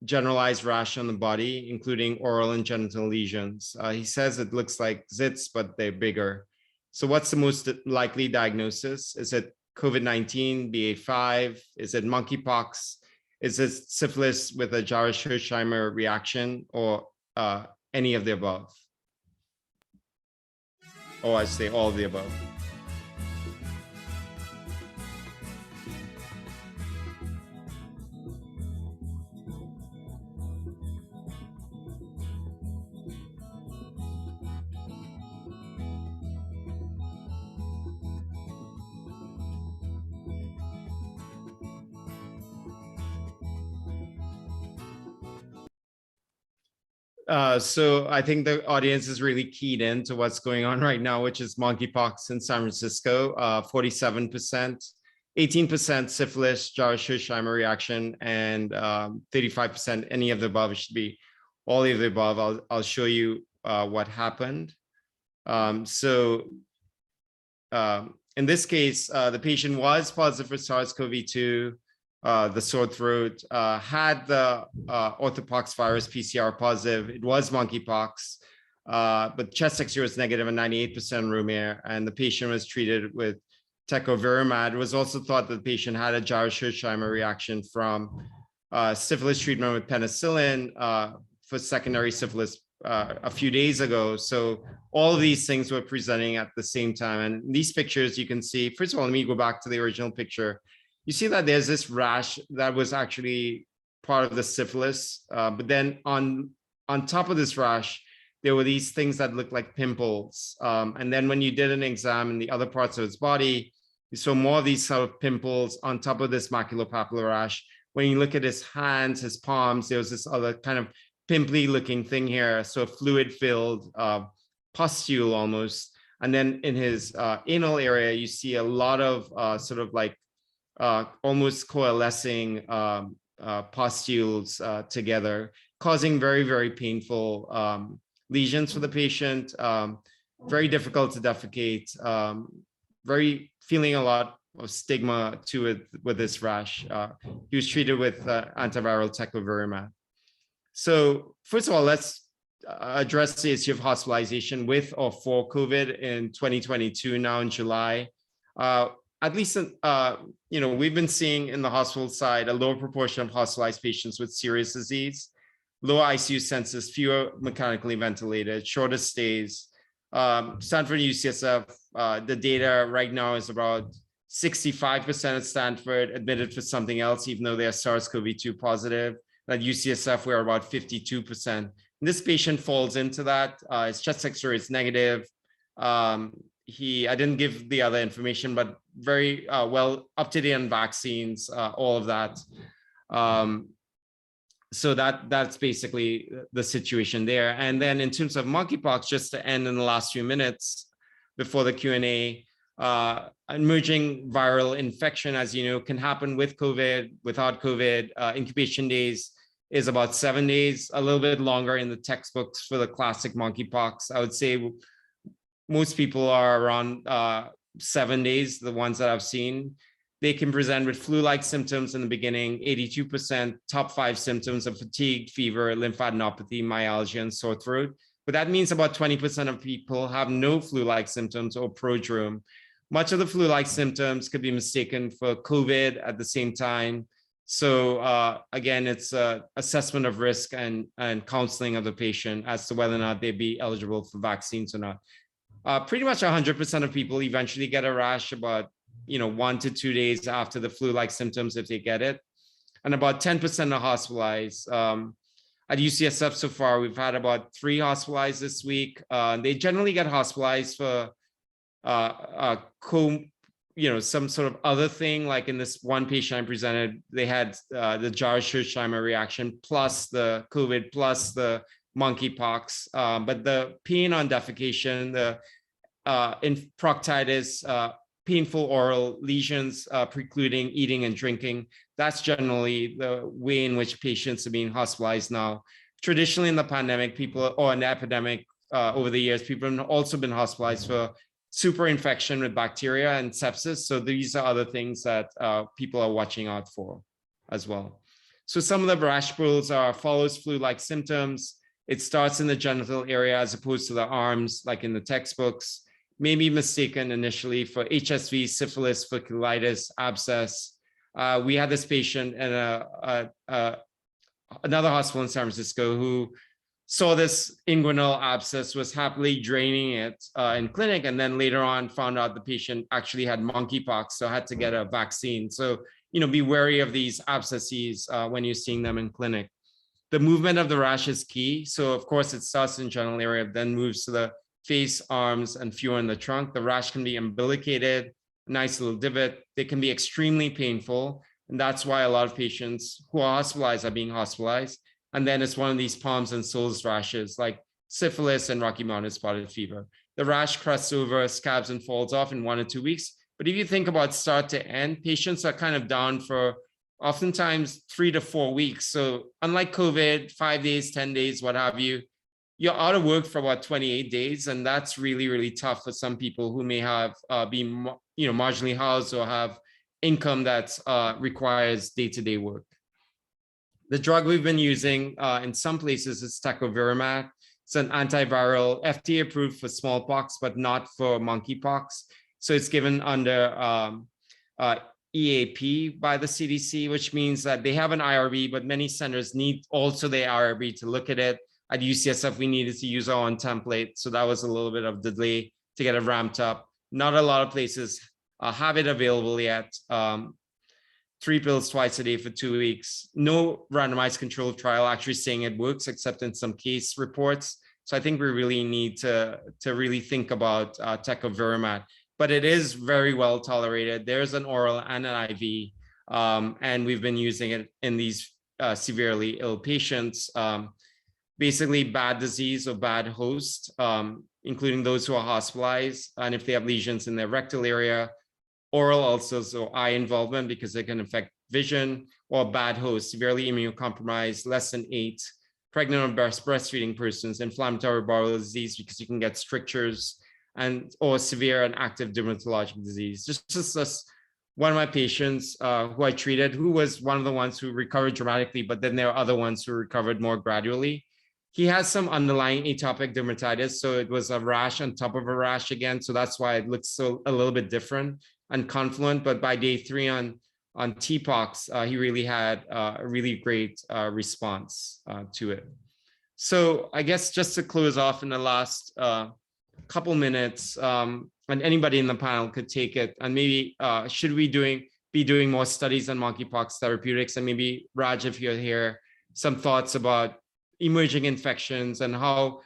B: generalized rash on the body, including oral and genital lesions. He says it looks like zits, but they're bigger. So what's the most likely diagnosis? Is it COVID-19, BA5? Is it monkeypox? Is it syphilis with a Jarisch-Hirshheimer reaction, or any of the above? Or I say all of the above. So I think the audience is really keyed into what's going on right now, which is monkeypox in San Francisco, 47%, 18% syphilis, Jarisch-Hirshheimer reaction, and 35% any of the above. It should be all of the above. I'll show you what happened. In this case, the patient was positive for SARS-CoV-2. The sore throat, had the orthopox virus PCR positive. It was monkeypox, but chest X-ray was negative and 98% room air, and the patient was treated with tecovirimat. It was also thought that the patient had a Jarisch-Hirshheimer reaction from syphilis treatment with penicillin for secondary syphilis a few days ago. So all of these things were presenting at the same time. And in these pictures, you can see, first of all, let me go back to the original picture. You see that there's this rash that was actually part of the syphilis, but then on top of this rash, there were these things that looked like pimples. And then when you did an exam in the other parts of his body, you saw more of these sort of pimples on top of this maculopapular rash. When you look at his hands, his palms, there was this other kind of pimply looking thing here, so fluid-filled pustule almost. And then in his anal area, you see a lot of sort of like almost coalescing pustules together, causing very, very painful lesions for the patient, very difficult to defecate, feeling a lot of stigma to it with this rash. He was treated with antiviral tecovirimat. So first of all, let's address the issue of hospitalization with or for COVID in 2022, now in July. At least, we've been seeing in the hospital side a lower proportion of hospitalized patients with serious disease, lower ICU census, fewer mechanically ventilated, shorter stays. Stanford UCSF, the data right now is about 65% at Stanford admitted for something else, even though they're SARS-CoV-2 positive. At UCSF, we're about 52%. And this patient falls into that. His chest X-ray is negative. I didn't give the other information, but very well up to date on vaccines, all of that. So that's basically the situation there. And then in terms of monkeypox, just to end in the last few minutes before the Q&A, emerging viral infection, as you know, can happen with COVID, without COVID. Incubation days is about 7 days, a little bit longer in the textbooks for the classic monkeypox. I would say most people are around 7 days, the ones that I've seen. They can present with flu-like symptoms in the beginning, 82%, top 5 symptoms of fatigue, fever, lymphadenopathy, myalgia, and sore throat. But that means about 20% of people have no flu-like symptoms or prodrome. Much of the flu-like symptoms could be mistaken for COVID at the same time. So again, it's assessment of risk and counseling of the patient as to whether or not they'd be eligible for vaccines or not. Pretty much 100% of people eventually get a rash about 1 to 2 days after the flu-like symptoms if they get it, and about 10% are hospitalized. At UCSF so far, we've had about 3 hospitalized this week. They generally get hospitalized for some sort of other thing, like in this one patient I presented, they had the Jarisch-Hirshheimer reaction plus the COVID plus the monkeypox, but the pain on defecation, the in proctitis, painful oral lesions precluding eating and drinking. That's generally the way in which patients are being hospitalized now. Traditionally in the pandemic, people, or an epidemic over the years, people have also been hospitalized for super infection with bacteria and sepsis. So these are other things that people are watching out for as well. So some of the rash rules are follows flu-like symptoms. It starts in the genital area as opposed to the arms, like in the textbooks. May be mistaken initially for HSV, syphilis, folliculitis, abscess. We had this patient in another hospital in San Francisco who saw this inguinal abscess, was happily draining it in clinic, and then later on found out the patient actually had monkeypox, so had to get a vaccine. So, be wary of these abscesses when you're seeing them in clinic. The movement of the rash is key. So of course it starts in the genital area, then moves to the face, arms, and fewer in the trunk. The rash can be umbilicated, nice little divot. They can be extremely painful. And that's why a lot of patients who are hospitalized are being hospitalized. And then it's one of these palms and soles rashes like syphilis and Rocky Mountain spotted fever. The rash crusts over, scabs, and falls off in 1 or 2 weeks. But if you think about start to end, patients are kind of down for oftentimes 3 to 4 weeks. So unlike COVID, 5 days, 10 days, what have you, you're out of work for about 28 days. And that's really, really tough for some people who may have been, marginally housed or have income that requires day-to-day work. The drug we've been using in some places is tecovirimat. It's an antiviral, FDA approved for smallpox, but not for monkeypox. So it's given under EAP by the CDC, which means that they have an IRB, but many centers need also their IRB to look at it. At UCSF, we needed to use our own template. So that was a little bit of delay to get it ramped up. Not a lot of places have it available yet. 3 pills twice a day for 2 weeks. No randomized controlled trial actually saying it works, except in some case reports. So I think we really need to really think about tecovirimat. But it is very well tolerated. There's an oral and an IV, and we've been using it in these severely ill patients. Basically bad disease or bad host, including those who are hospitalized, and if they have lesions in their rectal area, oral ulcers or eye involvement because they can affect vision, or bad host, severely immunocompromised, less than 8, pregnant or breastfeeding persons, inflammatory bowel disease because you can get strictures, or severe and active dermatologic disease. Just one of my patients who I treated, who was one of the ones who recovered dramatically, but then there are other ones who recovered more gradually. He has some underlying atopic dermatitis, so it was a rash on top of a rash again. So that's why it looks a little bit different and confluent. But by day 3 on TPOXX, he really had a really great response to it. So I guess just to close off in the last couple minutes, and anybody in the panel could take it, and maybe should we be doing more studies on monkeypox therapeutics? And maybe Raj, if you're here, some thoughts about emerging infections and how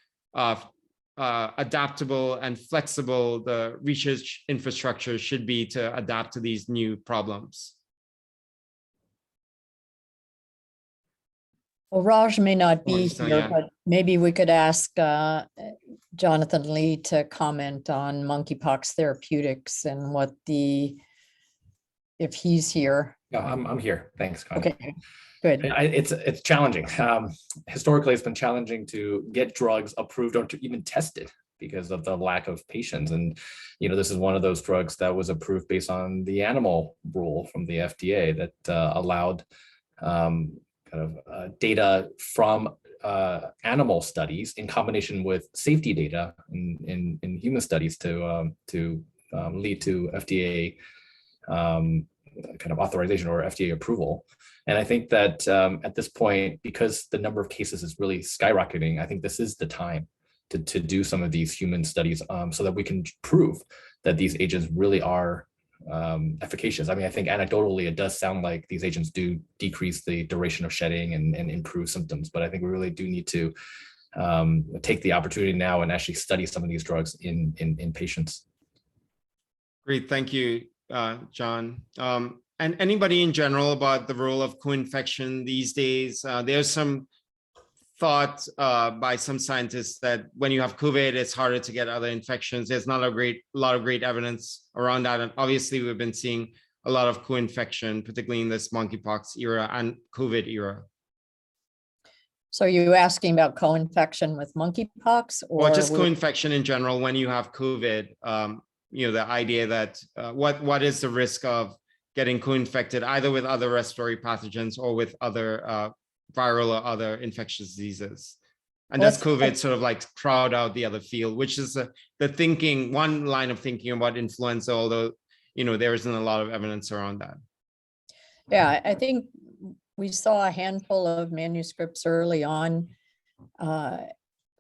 B: adaptable and flexible the research infrastructure should be to adapt to these new problems.
A: Well, Raj may not be
B: So,
A: here,
B: yeah.
A: but maybe we could ask Jonathan Lee to comment on monkeypox therapeutics and if he's here.
F: Yeah, I'm here. Thanks, Connie.
A: Okay, good.
F: It's challenging. Historically, it's been challenging to get drugs approved or to even tested because of the lack of patients. And this is one of those drugs that was approved based on the animal rule from the FDA that allowed data from animal studies in combination with safety data in human studies to lead to FDA authorization or FDA approval. And I think that at this point, because the number of cases is really skyrocketing, I think this is the time to do some of these human studies so that we can prove that these agents really are efficacious. I mean, I think anecdotally, it does sound like these agents do decrease the duration of shedding and improve symptoms, but I think we really do need to take the opportunity now and actually study some of these drugs in patients.
B: Great, thank you, John. And anybody in general about the role of co-infection these days? There's some thought by some scientists that when you have COVID, it's harder to get other infections. There's not a lot of great evidence around that. And obviously, we've been seeing a lot of co-infection, particularly in this monkeypox era and COVID era.
A: So are you asking about co-infection with monkeypox or?
B: Well, just co-infection in general when you have COVID. The idea that what is the risk of getting co-infected either with other respiratory pathogens or with other viral or other infectious diseases. And does COVID sort of like crowd out the other field, which is the thinking, one line of thinking about influenza, although, there isn't a lot of evidence around that.
A: Yeah, I think we saw a handful of manuscripts early on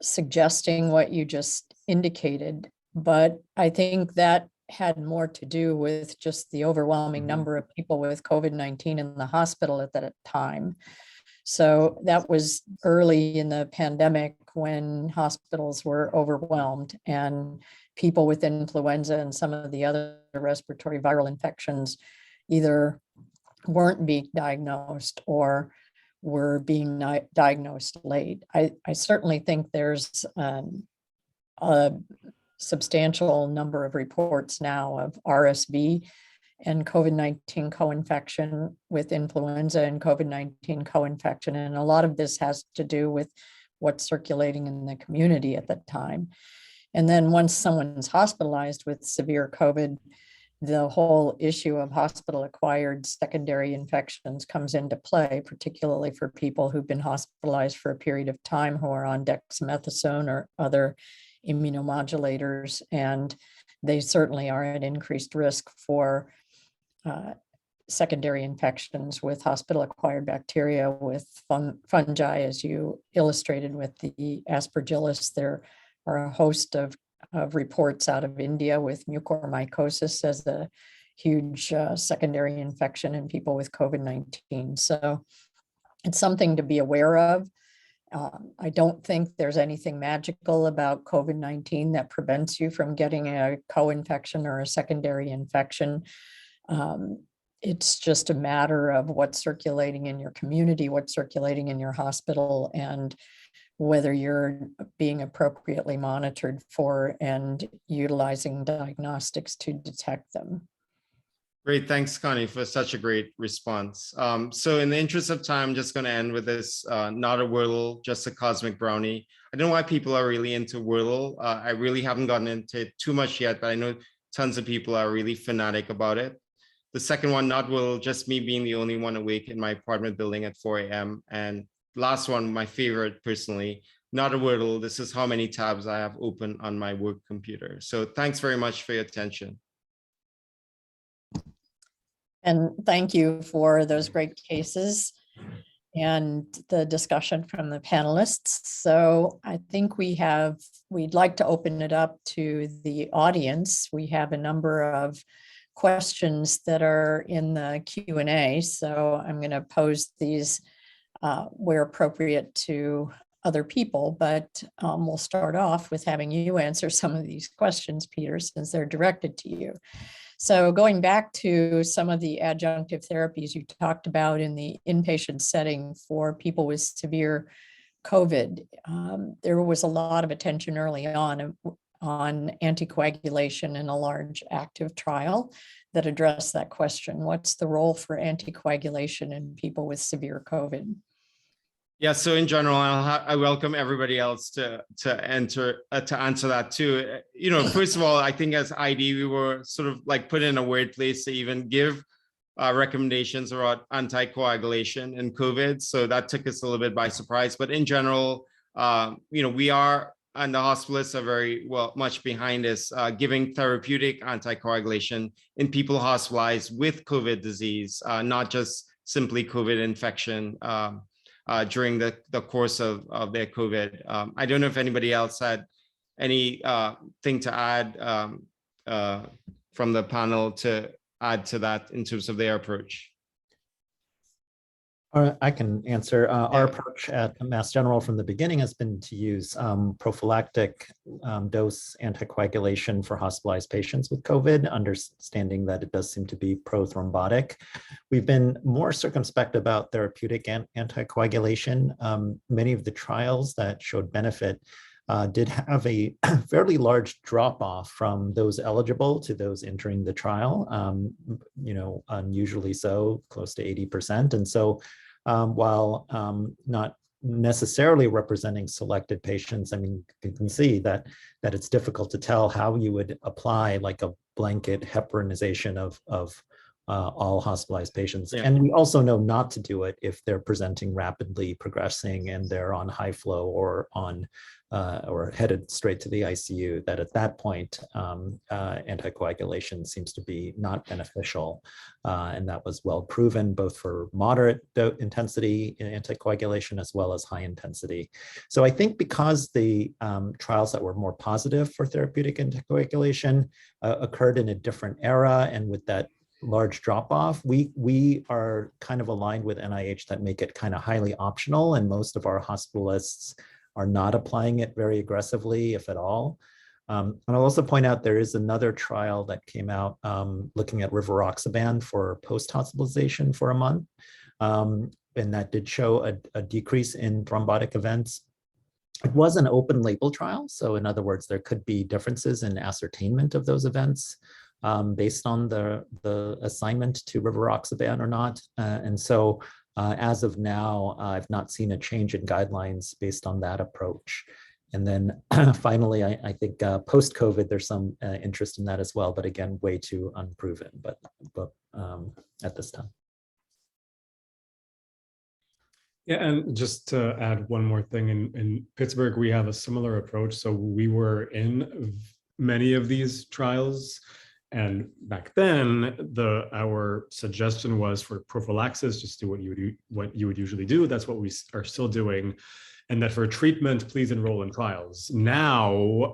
A: suggesting what you just indicated, but I think that had more to do with just the overwhelming number of people with COVID-19 in the hospital at that time. So that was early in the pandemic when hospitals were overwhelmed and people with influenza and some of the other respiratory viral infections either weren't being diagnosed or were being diagnosed late. I certainly think there's a substantial number of reports now of RSV and COVID-19 co-infection with influenza and COVID-19 co-infection. And a lot of this has to do with what's circulating in the community at that time. And then once someone's hospitalized with severe COVID, the whole issue of hospital-acquired secondary infections comes into play, particularly for people who've been hospitalized for a period of time who are on dexamethasone or other immunomodulators, and they certainly are at increased risk for secondary infections with hospital-acquired bacteria, with fungi, as you illustrated with the aspergillus. There are a host of reports out of India with mucormycosis as a huge secondary infection in people with COVID-19. So it's something to be aware of. I don't think there's anything magical about COVID-19 that prevents you from getting a co-infection or a secondary infection. It's just a matter of what's circulating in your community, what's circulating in your hospital, and whether you're being appropriately monitored for and utilizing diagnostics to detect them.
B: Great, thanks, Connie, for such a great response. So in the interest of time, I'm just going to end with this, not a Wordle, just a cosmic brownie. I don't know why people are really into Wordle. I really haven't gotten into it too much yet, but I know tons of people are really fanatic about it. The second one, not Wordle, just me being the only one awake in my apartment building at 4 a.m. And last one, my favorite personally, not a Wordle. This is how many tabs I have open on my work computer. So thanks very much for your attention.
A: And thank you for those great cases and the discussion from the panelists. So I think we'd like to open it up to the audience. We have a number of questions that are in the Q&A. So I'm going to pose these where appropriate to other people, but we'll start off with having you answer some of these questions, Peter, since they're directed to you. So going back to some of the adjunctive therapies you talked about in the inpatient setting for people with severe COVID, there was a lot of attention early on anticoagulation in a large active trial that addressed that question. What's the role for anticoagulation in people with severe COVID?
B: Yeah, so in general, I welcome everybody else to answer that too. First of all, I think as ID, we were sort of like put in a weird place to even give recommendations around anticoagulation in COVID. So that took us a little bit by surprise. But in general, we are, and the hospitalists are very much behind us, giving therapeutic anticoagulation in people hospitalized with COVID disease, not just simply COVID infection. During the course of their COVID. I don't know if anybody else had any thing to add from the panel to add to that in terms of their approach.
G: I can answer. Our
B: Yeah.
G: approach at Mass General from the beginning has been to use prophylactic dose anticoagulation for hospitalized patients with COVID, understanding that it does seem to be prothrombotic. We've been more circumspect about therapeutic anticoagulation. Many of the trials that showed benefit did have a fairly large drop off from those eligible to those entering the trial, unusually so, close to 80%. And so while not necessarily representing selected patients, I mean, you can see that it's difficult to tell how you would apply like a blanket heparinization of all hospitalized patients.
B: Yeah.
G: And we also know not to do it if they're presenting rapidly progressing and they're on high flow or on or headed straight to the ICU, that at that point, anticoagulation seems to be not beneficial. And that was well proven both for moderate intensity in anticoagulation as well as high intensity. So I think because the trials that were more positive for therapeutic anticoagulation occurred in a different era and with that large drop off, we are kind of aligned with NIH that make it kind of highly optional, and most of our hospitalists are not applying it very aggressively, if at all. And I'll also point out there is another trial that came out looking at rivaroxaban for post-hospitalization for a month, and that did show a decrease in thrombotic events. It was an open label trial, so in other words, there could be differences in ascertainment of those events based on the assignment to rivaroxaban or not. And so as of now, I've not seen a change in guidelines based on that approach. And then finally, I think post-COVID, there's some interest in that as well, but again, way too unproven, but at this time.
C: Yeah, and just to add one more thing, in Pittsburgh, we have a similar approach. So we were in many of these trials. And back then, our suggestion was for prophylaxis, just do what you would usually do. That's what we are still doing. And that for treatment, please enroll in trials. Now,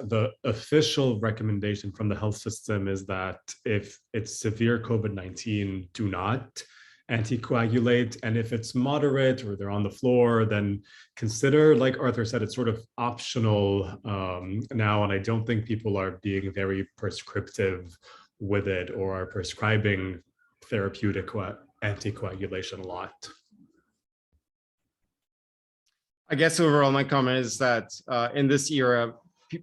C: the official recommendation from the health system is that if it's severe COVID-19, do not anticoagulate. And if it's moderate or they're on the floor, then consider, like Arthur said, it's sort of optional now. And I don't think people are being very prescriptive with it or are prescribing therapeutic anticoagulation a lot.
B: I guess overall, my comment is that in this era,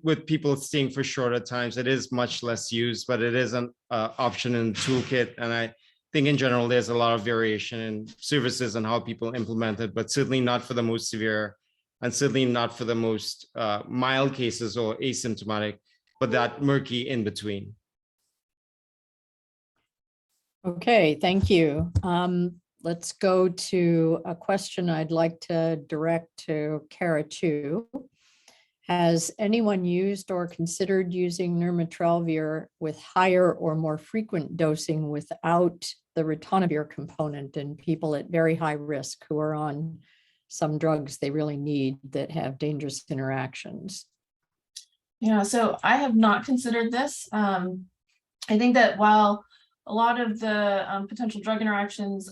B: with people staying for shorter times, it is much less used, but it is an option in the toolkit. And I think in general, there's a lot of variation in services and how people implement it, but certainly not for the most severe and certainly not for the most mild cases or asymptomatic, but that murky in between.
A: Okay, thank you. Let's go to a question I'd like to direct to Kara Chu. Has anyone used or considered using nirmatrelvir with higher or more frequent dosing without the ritonavir component in people at very high risk who are on some drugs they really need that have dangerous interactions?
D: Yeah, so I have not considered this. I think that while a lot of the potential drug interactions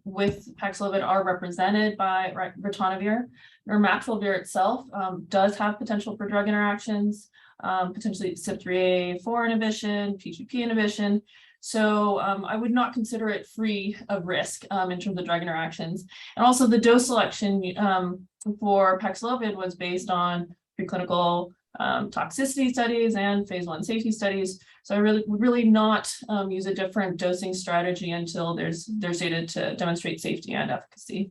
D: with Paxlovid are represented by ritonavir, nirmatrelvir itself does have potential for drug interactions, potentially CYP3A4 inhibition, P2P inhibition. So I would not consider it free of risk in terms of drug interactions. And also the dose selection for Paxlovid was based on preclinical toxicity studies and phase 1 safety studies. So I would really not use a different dosing strategy until there's data to demonstrate safety and efficacy.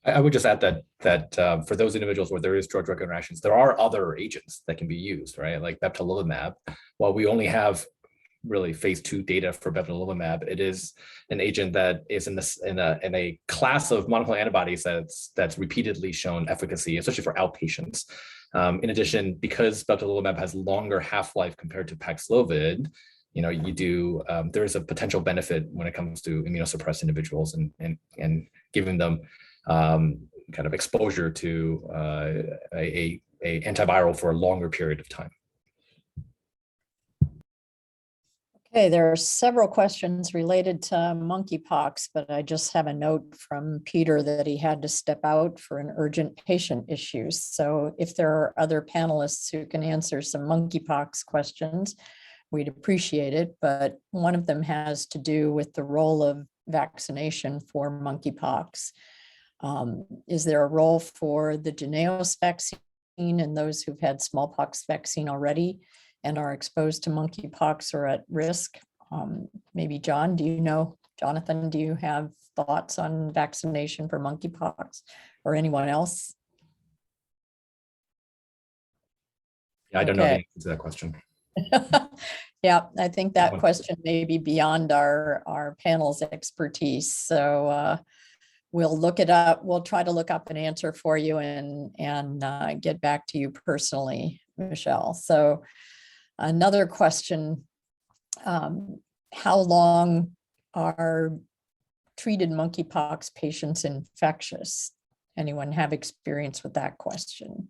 F: I would just add that for those individuals where there is drug-drug interactions, there are other agents that can be used, right? Like bebtelovimab. While we only have really phase 2 data for bebtelovimab, it is an agent that is in a class of monoclonal antibodies that's repeatedly shown efficacy, especially for outpatients. In addition, because bebtelovimab has longer half-life compared to Paxlovid, there is a potential benefit when it comes to immunosuppressed individuals and giving them kind of exposure to a antiviral for a longer period of time.
A: Okay, there are several questions related to monkeypox, but I just have a note from Peter that he had to step out for an urgent patient issue. So if there are other panelists who can answer some monkeypox questions, we'd appreciate it. But one of them has to do with the role of vaccination for monkeypox. Is there a role for the Jynneos vaccine in those who've had smallpox vaccine already and are exposed to monkeypox or at risk? Maybe John, Jonathan, do you have thoughts on vaccination for monkeypox or anyone else?
F: Yeah, I don't know the
A: Okay.
F: answer to that question.
A: Yeah, I think that
F: one.
A: question may be beyond our panel's expertise. So we'll look it up. We'll try to look up an answer for you and get back to you personally, Michelle. So another question, how long are treated monkeypox patients infectious? Anyone have experience with that question?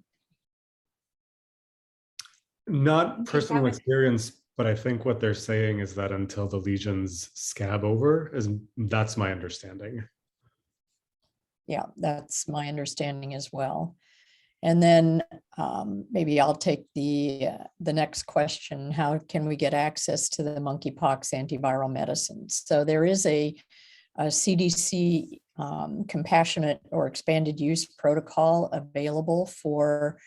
C: Not personal experience, but I think what they're saying is that until the lesions scab over, that's my understanding.
A: Yeah, that's my understanding as well. And then maybe I'll take the next question. How can we get access to the monkeypox antiviral medicines? So there is a CDC compassionate or expanded use protocol available for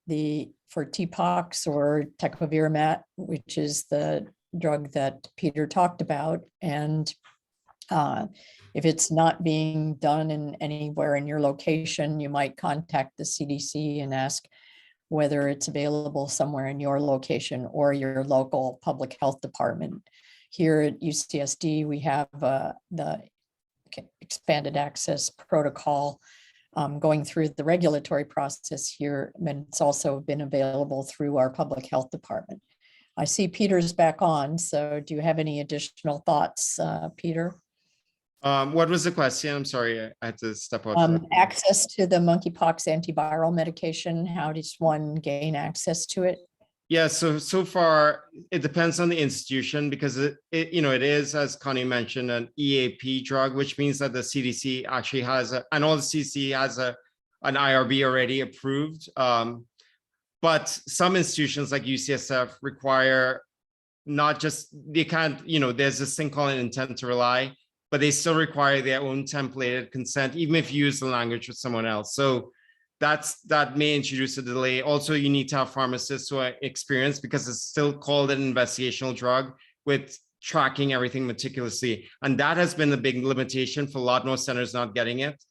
A: TPOXX or tecovirimat, which is the drug that Peter talked about. And if it's not being done anywhere in your location, you might contact the CDC and ask whether it's available somewhere in your location or your local public health department. Here at UCSD, we have the expanded access protocol going through the regulatory process here, and it's also been available through our public health department. I see Peter's back on, so do you have any additional thoughts, Peter?
B: What was the question? I'm sorry, I had to step out.
A: Access to the monkeypox antiviral medication. How does one gain access to it?
B: Yeah, so far it depends on the institution because it is, as Connie mentioned, an EAP drug, which means that the CDC actually has I know the CDC has an IRB already approved, but some institutions like UCSF require not just, they can't, there's this thing called an intent to rely, but they still require their own templated consent, even if you use the language with someone else. So that may introduce a delay. Also, you need to have pharmacists who are experienced because it's still called an investigational drug with tracking everything meticulously. And that has been the big limitation for a lot more centers not getting it.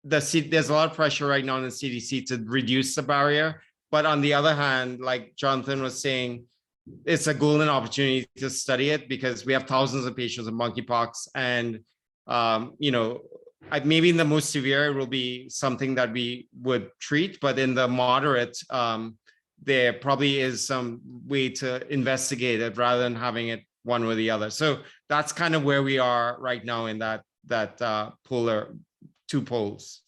B: There's a lot of pressure right now in the CDC to reduce the barrier. But on the other hand, like Jonathan was saying, it's a golden opportunity to study it because we have thousands of patients with monkeypox, and maybe in the most severe it will be something that we would treat, but in the moderate, there probably is some way to investigate it rather than having it one or the other. So that's kind of where we are right now in that two poles.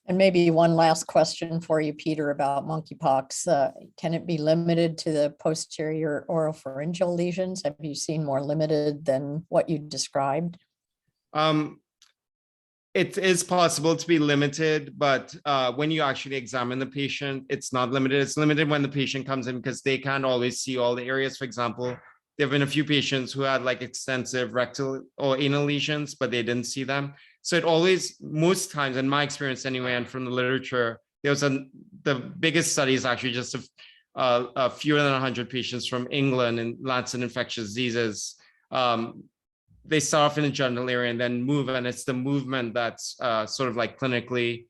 A: And maybe one last question for you, Peter, about monkeypox. Can it be limited to the posterior oropharyngeal lesions? Have you seen more limited than what you described?
B: It is possible to be limited, but when you actually examine the patient, it's not limited. It's limited when the patient comes in because they can't always see all the areas. For example, there have been a few patients who had like extensive rectal or anal lesions, but they didn't see them. So it always, most times in my experience anyway, and from the literature, the biggest study is actually just a fewer than 100 patients from England in Lancet Infectious Diseases. They start off in the genital area and then move, and it's the movement that's sort of like clinically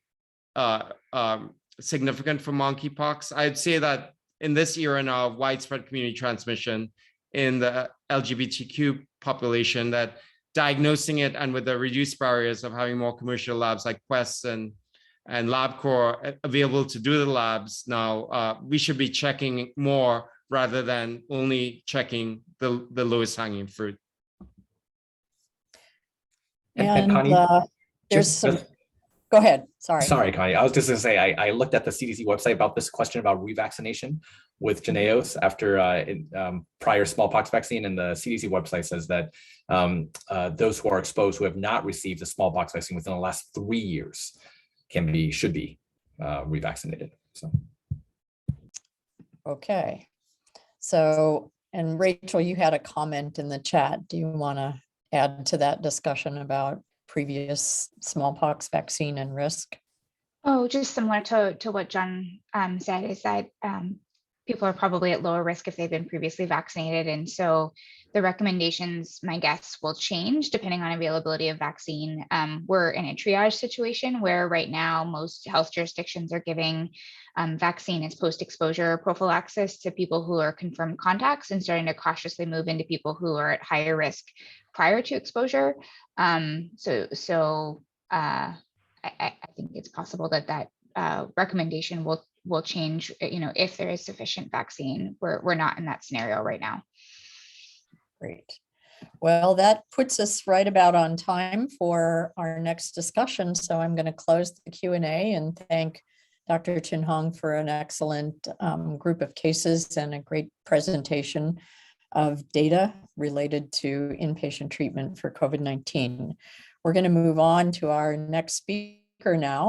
B: significant for monkeypox. I'd say that in this era now of widespread community transmission in the LGBTQ population, that diagnosing it and with the reduced barriers of having more commercial labs like Quest and LabCorp available to do the labs now, we should be checking more rather than only checking the lowest hanging fruit.
A: And
F: Connie,
A: there's some. Go ahead. Sorry.
F: Sorry, Connie. I was just gonna say, I looked at the CDC website about this question about revaccination with Jynneos after prior smallpox vaccine, and the CDC website says that those who are exposed who have not received the smallpox vaccine within the last 3 years should be revaccinated. So.
A: Okay. So, and Rachel, you had a comment in the chat. Do you want to add to that discussion about previous smallpox vaccine and risk?
H: Oh, just similar to what John said, is that people are probably at lower risk if they've been previously vaccinated. And so the recommendations, my guess, will change depending on availability of vaccine. We're in a triage situation where right now most health jurisdictions are giving vaccine as post-exposure prophylaxis to people who are confirmed contacts and starting to cautiously move into people who are at higher risk prior to exposure. I think it's possible that recommendation will change, if there is sufficient vaccine. We're not in that scenario right now.
A: Great. Well, that puts us right about on time for our next discussion. So I'm going to close the Q&A and thank Dr. Chin Hong for an excellent group of cases and a great presentation of data related to inpatient treatment for COVID-19. We're going to move on to our next speaker now.